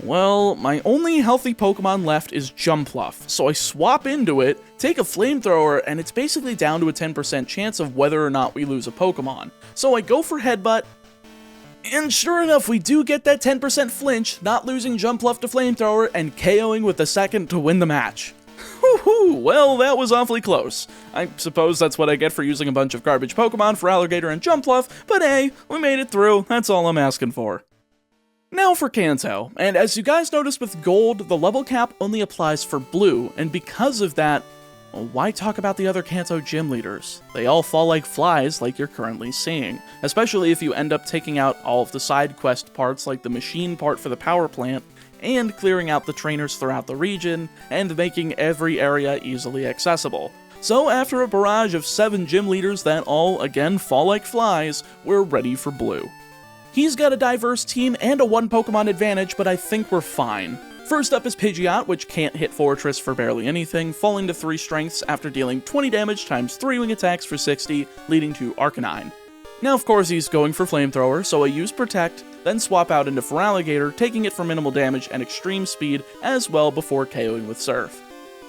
Well, my only healthy Pokemon left is Jumpluff, so I swap into it, take a Flamethrower, and it's basically down to a 10% chance of whether or not we lose a Pokemon. So I go for Headbutt, and sure enough, we do get that 10% flinch, not losing Jumpluff to Flamethrower, and KOing with the second to win the match. Woohoo! Well, that was awfully close. I suppose that's what I get for using a bunch of garbage Pokemon for Feraligatr and Jumpluff, but hey, we made it through, that's all I'm asking for. Now for Kanto, and as you guys noticed with Gold, the level cap only applies for Blue, and because of that, well, why talk about the other Kanto gym leaders? They all fall like flies like you're currently seeing, especially if you end up taking out all of the side quest parts like the machine part for the power plant, and clearing out the trainers throughout the region, and making every area easily accessible. So after a barrage of 7 gym leaders that all, again, fall like flies, we're ready for Blue. He's got a diverse team and a 1 Pokemon advantage, but I think we're fine. First up is Pidgeot, which can't hit Fortress for barely anything, falling to 3 strengths after dealing 20 damage times 3 wing attacks for 60, leading to Arcanine. Now of course he's going for Flamethrower, so I use Protect, then swap out into Feraligatr, taking it for minimal damage and extreme speed as well before KOing with Surf.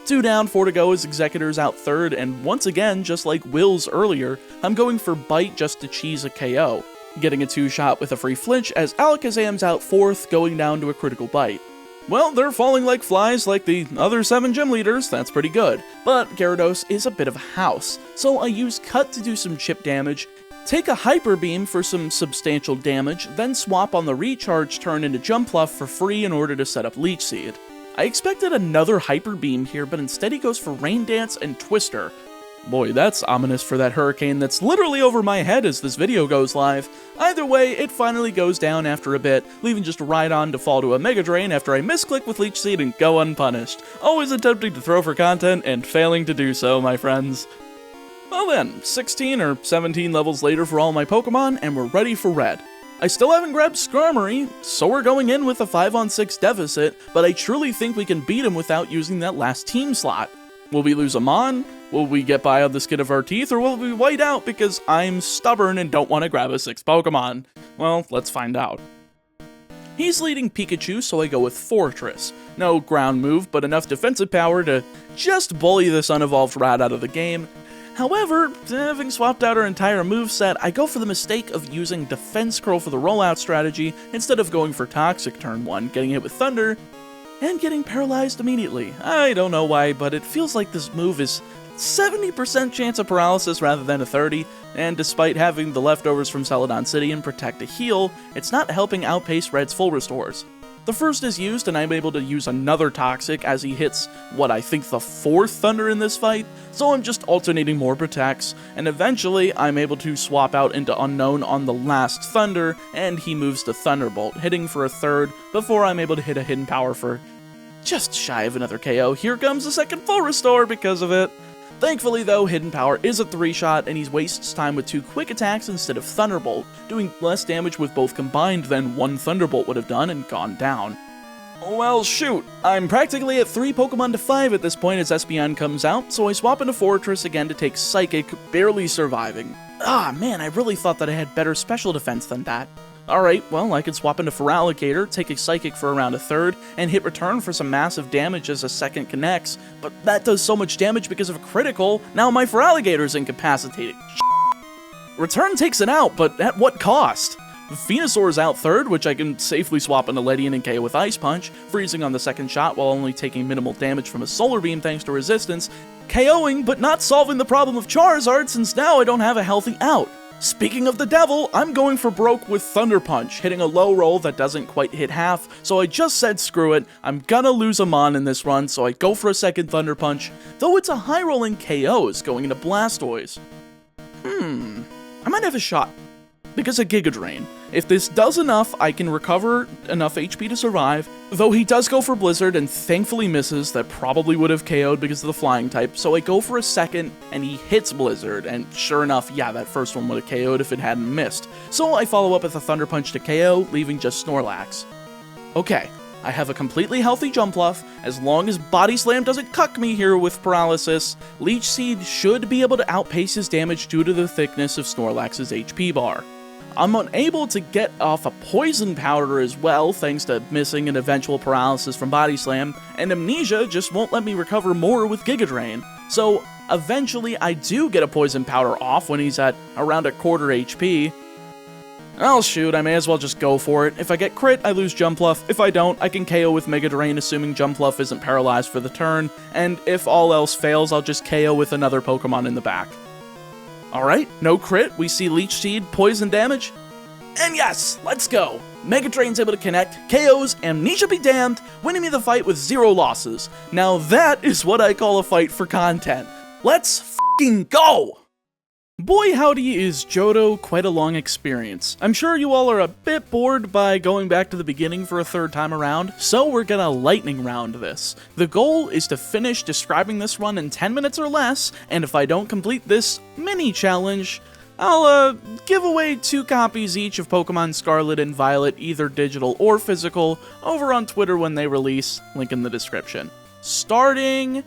2 down, 4 to go as Executor's out third, and once again, just like Will's earlier, I'm going for Bite just to cheese a KO. Getting a 2-shot with a free flinch as Alakazam's out 4th, going down to a critical bite. Well, they're falling like flies like the other 7 gym leaders, that's pretty good. But Gyarados is a bit of a house, so I use Cut to do some chip damage, take a Hyper Beam for some substantial damage, then swap on the Recharge turn into Jumpluff for free in order to set up Leech Seed. I expected another Hyper Beam here, but instead he goes for Rain Dance and Twister. Boy, that's ominous for that hurricane that's literally over my head as this video goes live. Either way, it finally goes down after a bit, leaving just Rhydon to fall to a Mega Drain after I misclick with Leech Seed and go unpunished. Always attempting to throw for content and failing to do so, my friends. Well then, 16 or 17 levels later for all my Pokemon, and we're ready for Red. I still haven't grabbed Skarmory, so we're going in with a 5-on-6 deficit, but I truly think we can beat him without using that last team slot. Will we lose a Mon? Will we get by on the skin of our teeth, or will we white out because I'm stubborn and don't want to grab a 6th Pokemon? Well, let's find out. He's leading Pikachu, so I go with Fortress. No ground move, but enough defensive power to just bully this unevolved rat out of the game. However, having swapped out our entire moveset, I go for the mistake of using Defense Curl for the rollout strategy instead of going for Toxic turn 1, getting hit with Thunder, and getting paralyzed immediately. I don't know why, but it feels like this move is 70% chance of paralysis rather than a 30, and despite having the leftovers from Celadon City and Protect to heal, it's not helping outpace Red's full restores. The first is used, and I'm able to use another Toxic as he hits what I think the 4th Thunder in this fight, so I'm just alternating more Protects, and eventually I'm able to swap out into Unknown on the last Thunder, and he moves to Thunderbolt, hitting for a 3rd before I'm able to hit a Hidden Power for just shy of another KO. Here comes the second full restore because of it. Thankfully though, Hidden Power is a 3-shot, and he wastes time with 2 quick attacks instead of Thunderbolt, doing less damage with both combined than 1 Thunderbolt would have done and gone down. Well shoot, I'm practically at 3 Pokemon to 5 at this point as Espeon comes out, so I swap into Fortress again to take Psychic, barely surviving. Ah man, I really thought that I had better special defense than that. Alright, well, I could swap into Feraligatr, take a Psychic for around a 3rd, and hit Return for some massive damage as a 2nd connects, but that does so much damage because of a critical, now my Feraligator's incapacitated. Return takes it out, but at what cost? Venusaur's out 3rd, which I can safely swap into Ledian and KO with Ice Punch, freezing on the 2nd shot while only taking minimal damage from a Solar Beam thanks to resistance, KOing but not solving the problem of Charizard since now I don't have a healthy out. Speaking of the devil, I'm going for broke with Thunder Punch, hitting a low roll that doesn't quite hit half, so I just said screw it, I'm gonna lose a Mon in this run, so I go for a 2nd Thunder Punch, though it's a high rolling KOs going into Blastoise. I might have a shot. because of Giga Drain. If this does enough, I can recover enough HP to survive, though he does go for Blizzard and thankfully misses. That probably would have KO'd because of the flying type, so I go for a second and he hits Blizzard, and sure enough, yeah, that first one would have KO'd if it hadn't missed. So I follow up with a Thunder Punch to KO, leaving just Snorlax. Okay, I have a completely healthy Jumpluff. As long as Body Slam doesn't cuck me here with Paralysis, Leech Seed should be able to outpace his damage due to the thickness of Snorlax's HP bar. I'm unable to get off a Poison Powder as well, thanks to missing an eventual Paralysis from Body Slam, and Amnesia just won't let me recover more with Giga Drain. So eventually I do get a Poison Powder off when he's at around a quarter HP. Oh shoot, I may as well just go for it. If I get crit, I lose Jumpluff. If I don't, I can KO with Mega Drain, assuming Jumpluff isn't paralyzed for the turn, and if all else fails, I'll just KO with another Pokemon in the back. Alright, no crit, we see Leech Seed, poison damage, and yes, let's go! Mega Drain's able to connect, KOs, Amnesia be damned, winning me the fight with 0 losses. Now that is what I call a fight for content. Let's f***ing go! Boy howdy is Johto quite a long experience. I'm sure you all are a bit bored by going back to the beginning for a third time around, so we're gonna lightning round this. The goal is to finish describing this run in 10 minutes or less, and if I don't complete this mini challenge, I'll give away 2 copies each of Pokemon Scarlet and Violet, either digital or physical, over on Twitter when they release, link in the description. Starting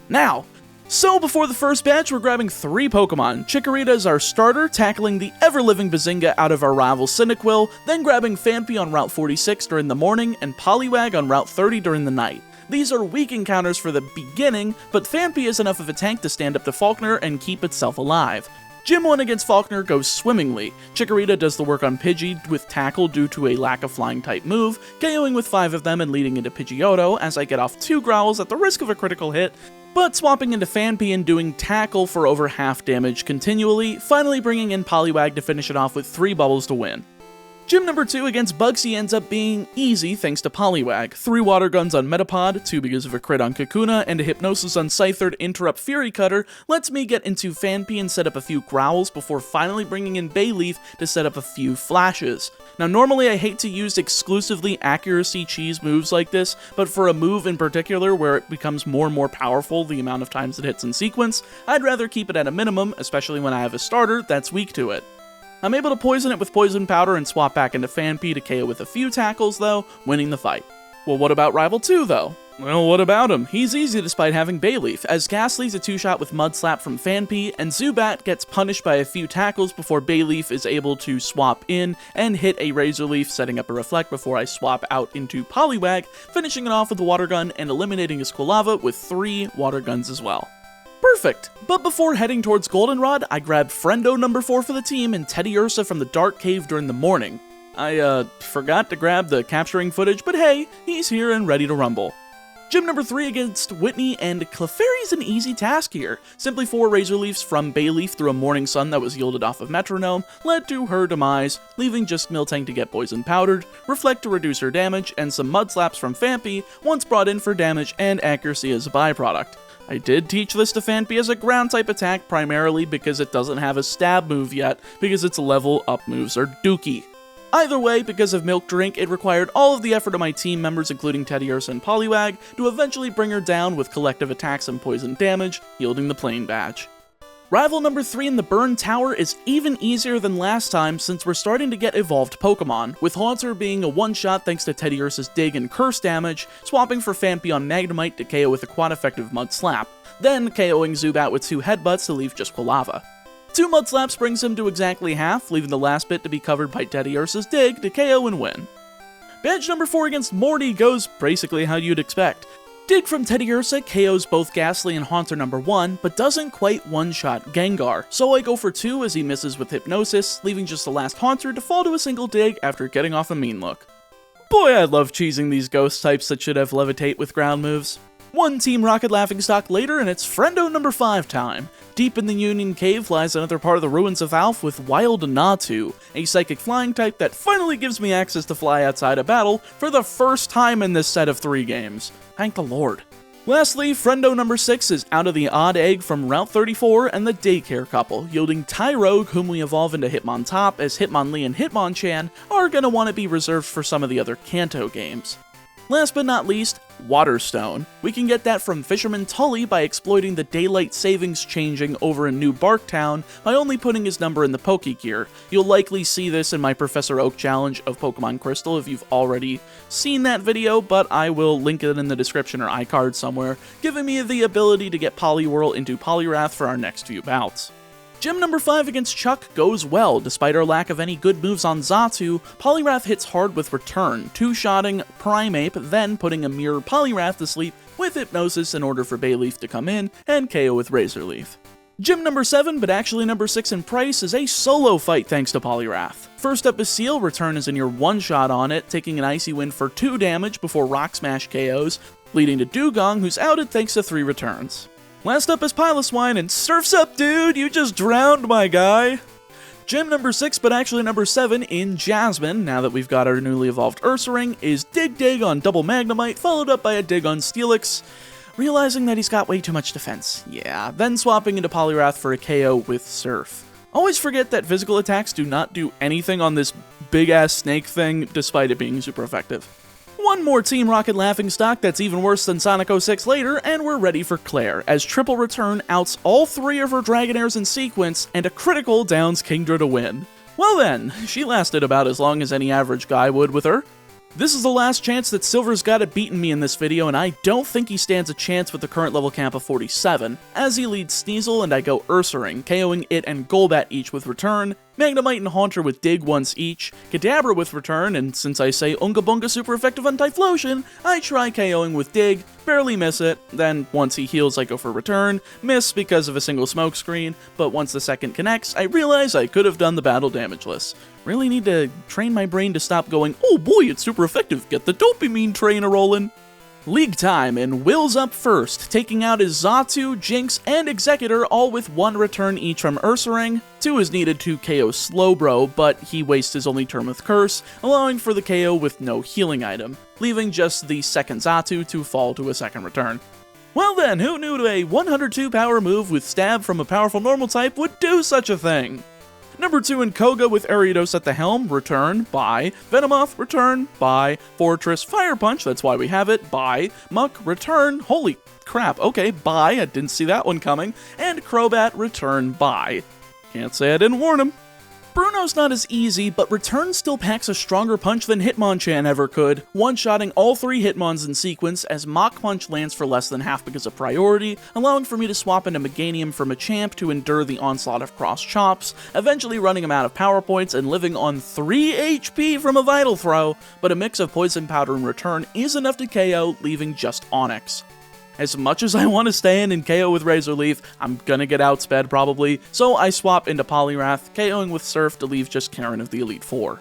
now! So before the first batch, we're grabbing 3 Pokemon. Chikorita is our starter, tackling the ever-living Bazinga out of our rival Cyndaquil, then grabbing Phanpy on Route 46 during the morning, and Poliwag on Route 30 during the night. These are weak encounters for the beginning, but Phanpy is enough of a tank to stand up to Faulkner and keep itself alive. Gym 1 against Faulkner goes swimmingly. Chikorita does the work on Pidgey with Tackle due to a lack of flying type move, KOing with 5 of them and leading into Pidgeotto as I get off 2 growls at the risk of a critical hit, but swapping into Phanpy and doing Tackle for over half damage continually, finally bringing in Poliwag to finish it off with 3 bubbles to win. Gym number 2 against Bugsy ends up being easy thanks to Poliwag. 3 Water Guns on Metapod, 2 because of a crit on Kakuna, and a Hypnosis on Scyther to interrupt Fury Cutter lets me get into Phanpy and set up a few growls before finally bringing in Bayleaf to set up a few flashes. Now normally I hate to use exclusively accuracy cheese moves like this, but for a move in particular where it becomes more and more powerful the amount of times it hits in sequence, I'd rather keep it at a minimum, especially when I have a starter that's weak to it. I'm able to poison it with Poison Powder and swap back into Phanpy to KO with a few tackles though, winning the fight. Well, what about Rival 2 though? Well, what about him? He's easy despite having Bayleaf, as Ghastly's a 2-shot with Mud Slap from Phanpy, and Zubat gets punished by a few tackles before Bayleaf is able to swap in and hit a Razor Leaf, setting up a Reflect before I swap out into Poliwag, finishing it off with a Water Gun and eliminating his Quilava with 3 Water Guns as well. Perfect! But before heading towards Goldenrod, I grabbed Friendo number 4 for the team and Teddiursa from the Dark Cave during the morning. I, forgot to grab the capturing footage, but hey, he's here and ready to rumble. Gym number 3 against Whitney, and Clefairy's an easy task here. Simply 4 Razor Leafs from Bayleaf through a Morning Sun that was yielded off of Metronome led to her demise, leaving just Miltank to get Poison Powdered, Reflect to reduce her damage, and some Mud Slaps from Phanpy once brought in for damage and accuracy as a byproduct. I did teach this to Phanpy as a ground-type attack primarily because it doesn't have a stab move yet, because its level-up moves are dookie. Either way, because of Milk Drink, it required all of the effort of my team members, including Teddiursa and Poliwag, to eventually bring her down with collective attacks and poison damage, yielding the Plain Badge. Rival number 3 in the Burn Tower is even easier than last time since we're starting to get evolved Pokemon, with Haunter being a 1-shot thanks to Teddiursa's Dig and Curse damage, swapping for Phanpy on Magnemite to KO with a quad-effective Mud Slap, then KOing Zubat with 2 Headbutts to leave just Quilava. 2 Mud Slaps brings him to exactly half, leaving the last bit to be covered by Teddiursa's Dig to KO and win. Badge number 4 against Morty goes basically how you'd expect. Dig from Teddiursa KOs both Ghastly and Haunter number 1, but doesn't quite one-shot Gengar, so I go for 2 as he misses with Hypnosis, leaving just the last Haunter to fall to a single Dig after getting off a mean look. Boy, I love cheesing these ghost types that should have Levitate with ground moves. One Team Rocket Laughingstock later, and it's Friendo number 5 time. Deep in the Union Cave lies another part of the ruins of Alph with Wild Natu, a psychic flying type that finally gives me access to fly outside of battle for the first time in this set of 3 games. Thank the Lord. Lastly, friendo number 6 is out of the odd egg from Route 34 and the Daycare couple, yielding Tyrogue, whom we evolve into Hitmontop, as Hitmonlee and Hitmonchan are going to want to be reserved for some of the other Kanto games. Last but not least, Waterstone. We can get that from Fisherman Tully by exploiting the daylight savings changing over in New Barktown by only putting his number in the Pokegear. You'll likely see this in my Professor Oak challenge of Pokemon Crystal if you've already seen that video, but I will link it in the description or iCard somewhere, giving me the ability to get Poliwhirl into Poliwrath for our next few bouts. Gym number 5 against Chuck goes well. Despite our lack of any good moves on Xatu, Poliwrath hits hard with Return, two-shotting Primeape, then putting a Mirror Poliwrath to sleep with Hypnosis in order for Bayleaf to come in and KO with Razor Leaf. Gym number 7, but actually number 6 in price, is a solo fight thanks to Poliwrath. First up is Seal. Return is in your one-shot on it, taking an Icy Wind for 2 damage before Rock Smash KOs, leading to Dugong, who's outed thanks to 3 returns. Last up is Piloswine, and Surf's up, dude! You just drowned, my guy! Gym number 6, but actually number 7 in Jasmine, now that we've got our newly evolved Ursaring, is Dig on Double Magnemite, followed up by a Dig on Steelix, realizing that he's got way too much defense. Yeah, then swapping into Poliwrath for a KO with Surf. Always forget that physical attacks do not do anything on this big-ass snake thing, despite it being super effective. One more Team Rocket Laughingstock that's even worse than Sonic 06 later, and we're ready for Claire, as Triple Return outs all 3 of her Dragonairs in sequence, and a critical downs Kingdra to win. Well then, she lasted about as long as any average guy would with her. This is the last chance that Silver's got it beaten me in this video, and I don't think he stands a chance with the current level cap of 47, as he leads Sneasel and I go Ursaring, KOing it and Golbat each with Return, Magnemite and Haunter with Dig once each, Kadabra with Return, and since I say Unga Bunga super effective on Typhlosion, I try KOing with Dig, barely miss it, then once he heals I go for Return, miss because of a single smoke screen, but once the second connects, I realize I could have done the battle damageless. Really need to train my brain to stop going, oh boy, it's super effective, get the dopamine train a-rollin'. League time, and Will's up first, taking out his Xatu, Jinx, and Executor, all with 1 return each from Ursaring. 2 is needed to KO Slowbro, but he wastes his only turn with Curse, allowing for the KO with no healing item, leaving just the second Xatu to fall to a second return. Well then, who knew a 102 power move with Stab from a powerful normal type would do such a thing? Number 2 in Koga with Ariados at the helm, return, bye. Venomoth, return, bye. Fortress, Fire Punch, that's why we have it, bye. Muck, return, holy crap, okay, bye, I didn't see that one coming. And Crobat, return, bye. Can't say I didn't warn him. Bruno's not as easy, but Return still packs a stronger punch than Hitmonchan ever could, one-shotting all 3 Hitmons in sequence as Mach Punch lands for less than half because of priority, allowing for me to swap into Meganium from Machamp to endure the onslaught of Cross Chops, eventually running him out of power points and living on 3 HP from a Vital Throw, but a mix of Poison Powder and Return is enough to KO, leaving just Onix. As much as I want to stay in and KO with Razor Leaf, I'm gonna get outsped probably, so I swap into Poliwrath, KOing with Surf to leave just Karen of the Elite Four.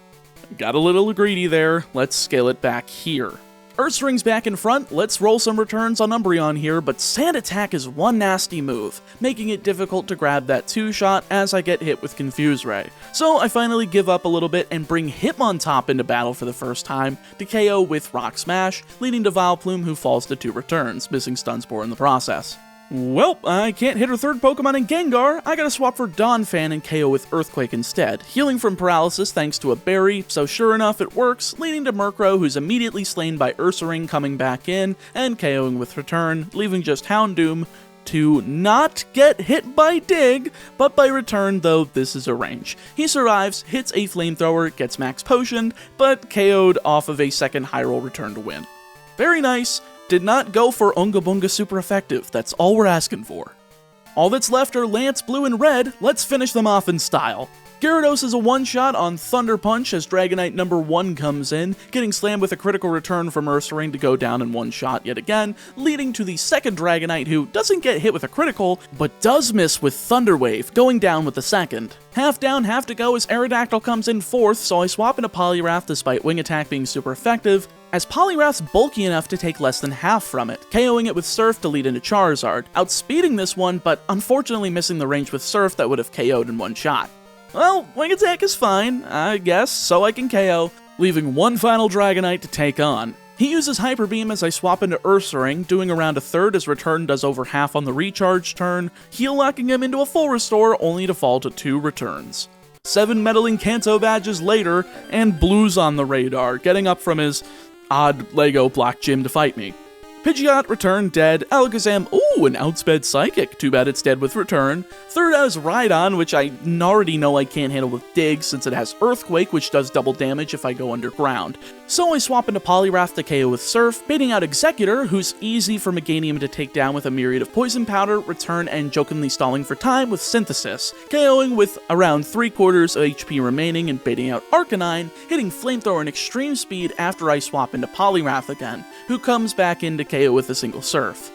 Got a little greedy there, let's scale it back here. Ursaring's back in front, let's roll some returns on Umbreon here, but Sand Attack is one nasty move, making it difficult to grab that 2-shot as I get hit with Confuse Ray. So I finally give up a little bit and bring Hitmontop into battle for the first time to KO with Rock Smash, leading to Vileplume who falls to 2 returns, missing Stun Spore in the process. Well, I can't hit her third Pokemon in Gengar, I gotta swap for Donphan and KO with Earthquake instead, healing from paralysis thanks to a berry, so sure enough it works, leading to Murkrow who's immediately slain by Ursaring coming back in, and KOing with Return, leaving just Houndoom to not get hit by Dig, but by Return, though this is a range. He survives, hits a Flamethrower, gets Max Potioned, but KO'd off of a second high roll return to win. Very nice. Did not go for Unga Bunga super effective, that's all we're asking for. All that's left are Lance, Blue, and Red, let's finish them off in style. Gyarados is a one-shot on Thunder Punch as Dragonite number 1 comes in, getting slammed with a critical return from Ursaring to go down in one shot yet again, leading to the second Dragonite who doesn't get hit with a critical, but does miss with Thunder Wave, going down with the second. Half down, half to go as Aerodactyl comes in 4th, so I swap into Poliwrath despite Wing Attack being super effective, as Poliwrath's bulky enough to take less than half from it, KOing it with Surf to lead into Charizard, outspeeding this one, but unfortunately missing the range with Surf that would have KO'd in one shot. Well, Wing Attack is fine, I guess, so I can KO, leaving one final Dragonite to take on. He uses Hyper Beam as I swap into Ursaring, doing around a third as Return does over half on the recharge turn, heal locking him into a full restore only to fall to 2 returns. 7 meddling Kanto badges later, and Blue's on the radar, getting up from his odd Lego block gym to fight me. Pidgeot, Return, dead. Alakazam, ooh, an outsped Psychic. Too bad it's dead with Return. Third out is Rhydon, which I already know I can't handle with Dig, since it has Earthquake, which does double damage if I go underground. So I swap into Poliwrath to KO with Surf, baiting out Executor, who's easy for Meganium to take down with a myriad of Poison Powder, Return, and jokingly stalling for time with Synthesis, KOing with around 3/4 HP remaining and baiting out Arcanine, hitting Flamethrower in extreme speed after I swap into Poliwrath again, who comes back into KO with a single Surf.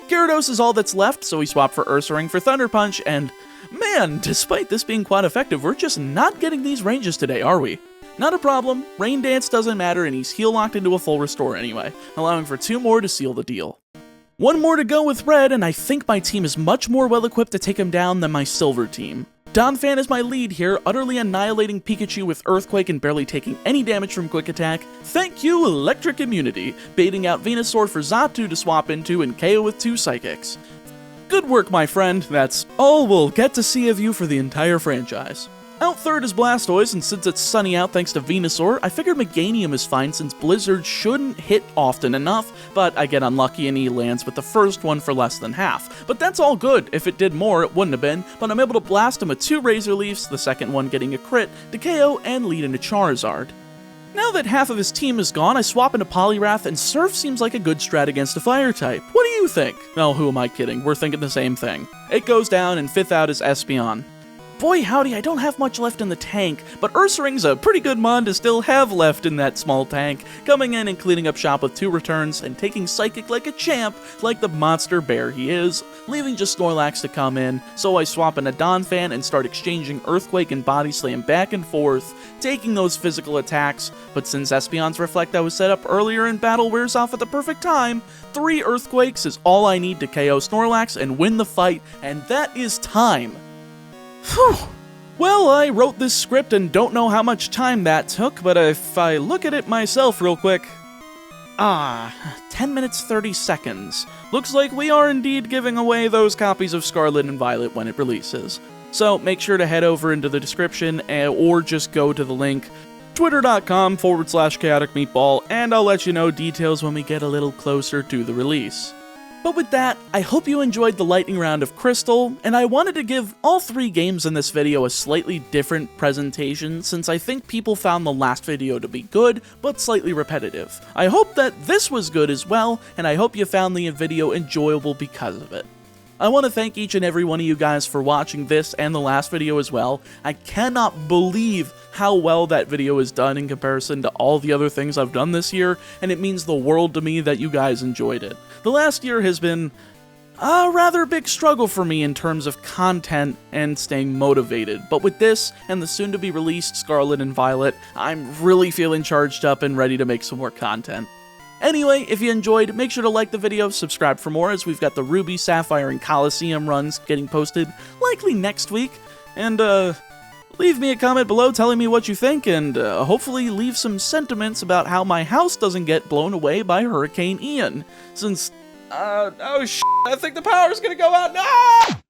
Gyarados is all that's left, so we swap for Ursaring for Thunder Punch, and man, despite this being quite effective, we're just not getting these ranges today, are we? Not a problem, Rain Dance doesn't matter, and he's heal locked into a full restore anyway, allowing for 2 more to seal the deal. 1 more to go with Red, and I think my team is much more well equipped to take him down than my Silver team. Donphan is my lead here, utterly annihilating Pikachu with Earthquake and barely taking any damage from Quick Attack. Thank you, Electric Immunity, baiting out Venusaur for Xatu to swap into and KO with 2 Psychics. Good work, my friend. That's all we'll get to see of you for the entire franchise. Out third is Blastoise, and since it's sunny out thanks to Venusaur, I figured Meganium is fine since Blizzard shouldn't hit often enough, but I get unlucky and he lands with the first one for less than half. But that's all good. If it did more, it wouldn't have been, but I'm able to blast him with 2 Razor Leafs, the second one getting a crit, to KO and lead into Charizard. Now that half of his team is gone, I swap into Poliwrath, and Surf seems like a good strat against a Fire type. What do you think? Oh, who am I kidding? We're thinking the same thing. It goes down, and 5th out is Espeon. Boy howdy, I don't have much left in the tank, but Ursaring's a pretty good mon to still have left in that small tank, coming in and cleaning up shop with 2 returns and taking Psychic like a champ, like the monster bear he is, leaving just Snorlax to come in, so I swap into Donphan and start exchanging Earthquake and Body Slam back and forth, taking those physical attacks, but since Espeon's Reflect I was set up earlier in battle wears off at the perfect time, 3 Earthquakes is all I need to KO Snorlax and win the fight, and that is time. Whew. Well, I wrote this script and don't know how much time that took, but if I look at it myself real quick... 10 minutes 30 seconds. Looks like we are indeed giving away those copies of Scarlet and Violet when it releases. So make sure to head over into the description or just go to the link twitter.com/ChaoticMeatball and I'll let you know details when we get a little closer to the release. But with that, I hope you enjoyed the lightning round of Crystal, and I wanted to give all 3 games in this video a slightly different presentation since I think people found the last video to be good, but slightly repetitive. I hope that this was good as well, and I hope you found the video enjoyable because of it. I want to thank each and every one of you guys for watching this and the last video as well. I cannot believe how well that video is done in comparison to all the other things I've done this year, and it means the world to me that you guys enjoyed it. The last year has been a rather big struggle for me in terms of content and staying motivated, but with this and the soon-to-be-released Scarlet and Violet, I'm really feeling charged up and ready to make some more content. Anyway, if you enjoyed, make sure to like the video, subscribe for more, as we've got the Ruby, Sapphire, and Coliseum runs getting posted likely next week, and leave me a comment below telling me what you think, and hopefully leave some sentiments about how my house doesn't get blown away by Hurricane Ian, since, I think the power's gonna go out now!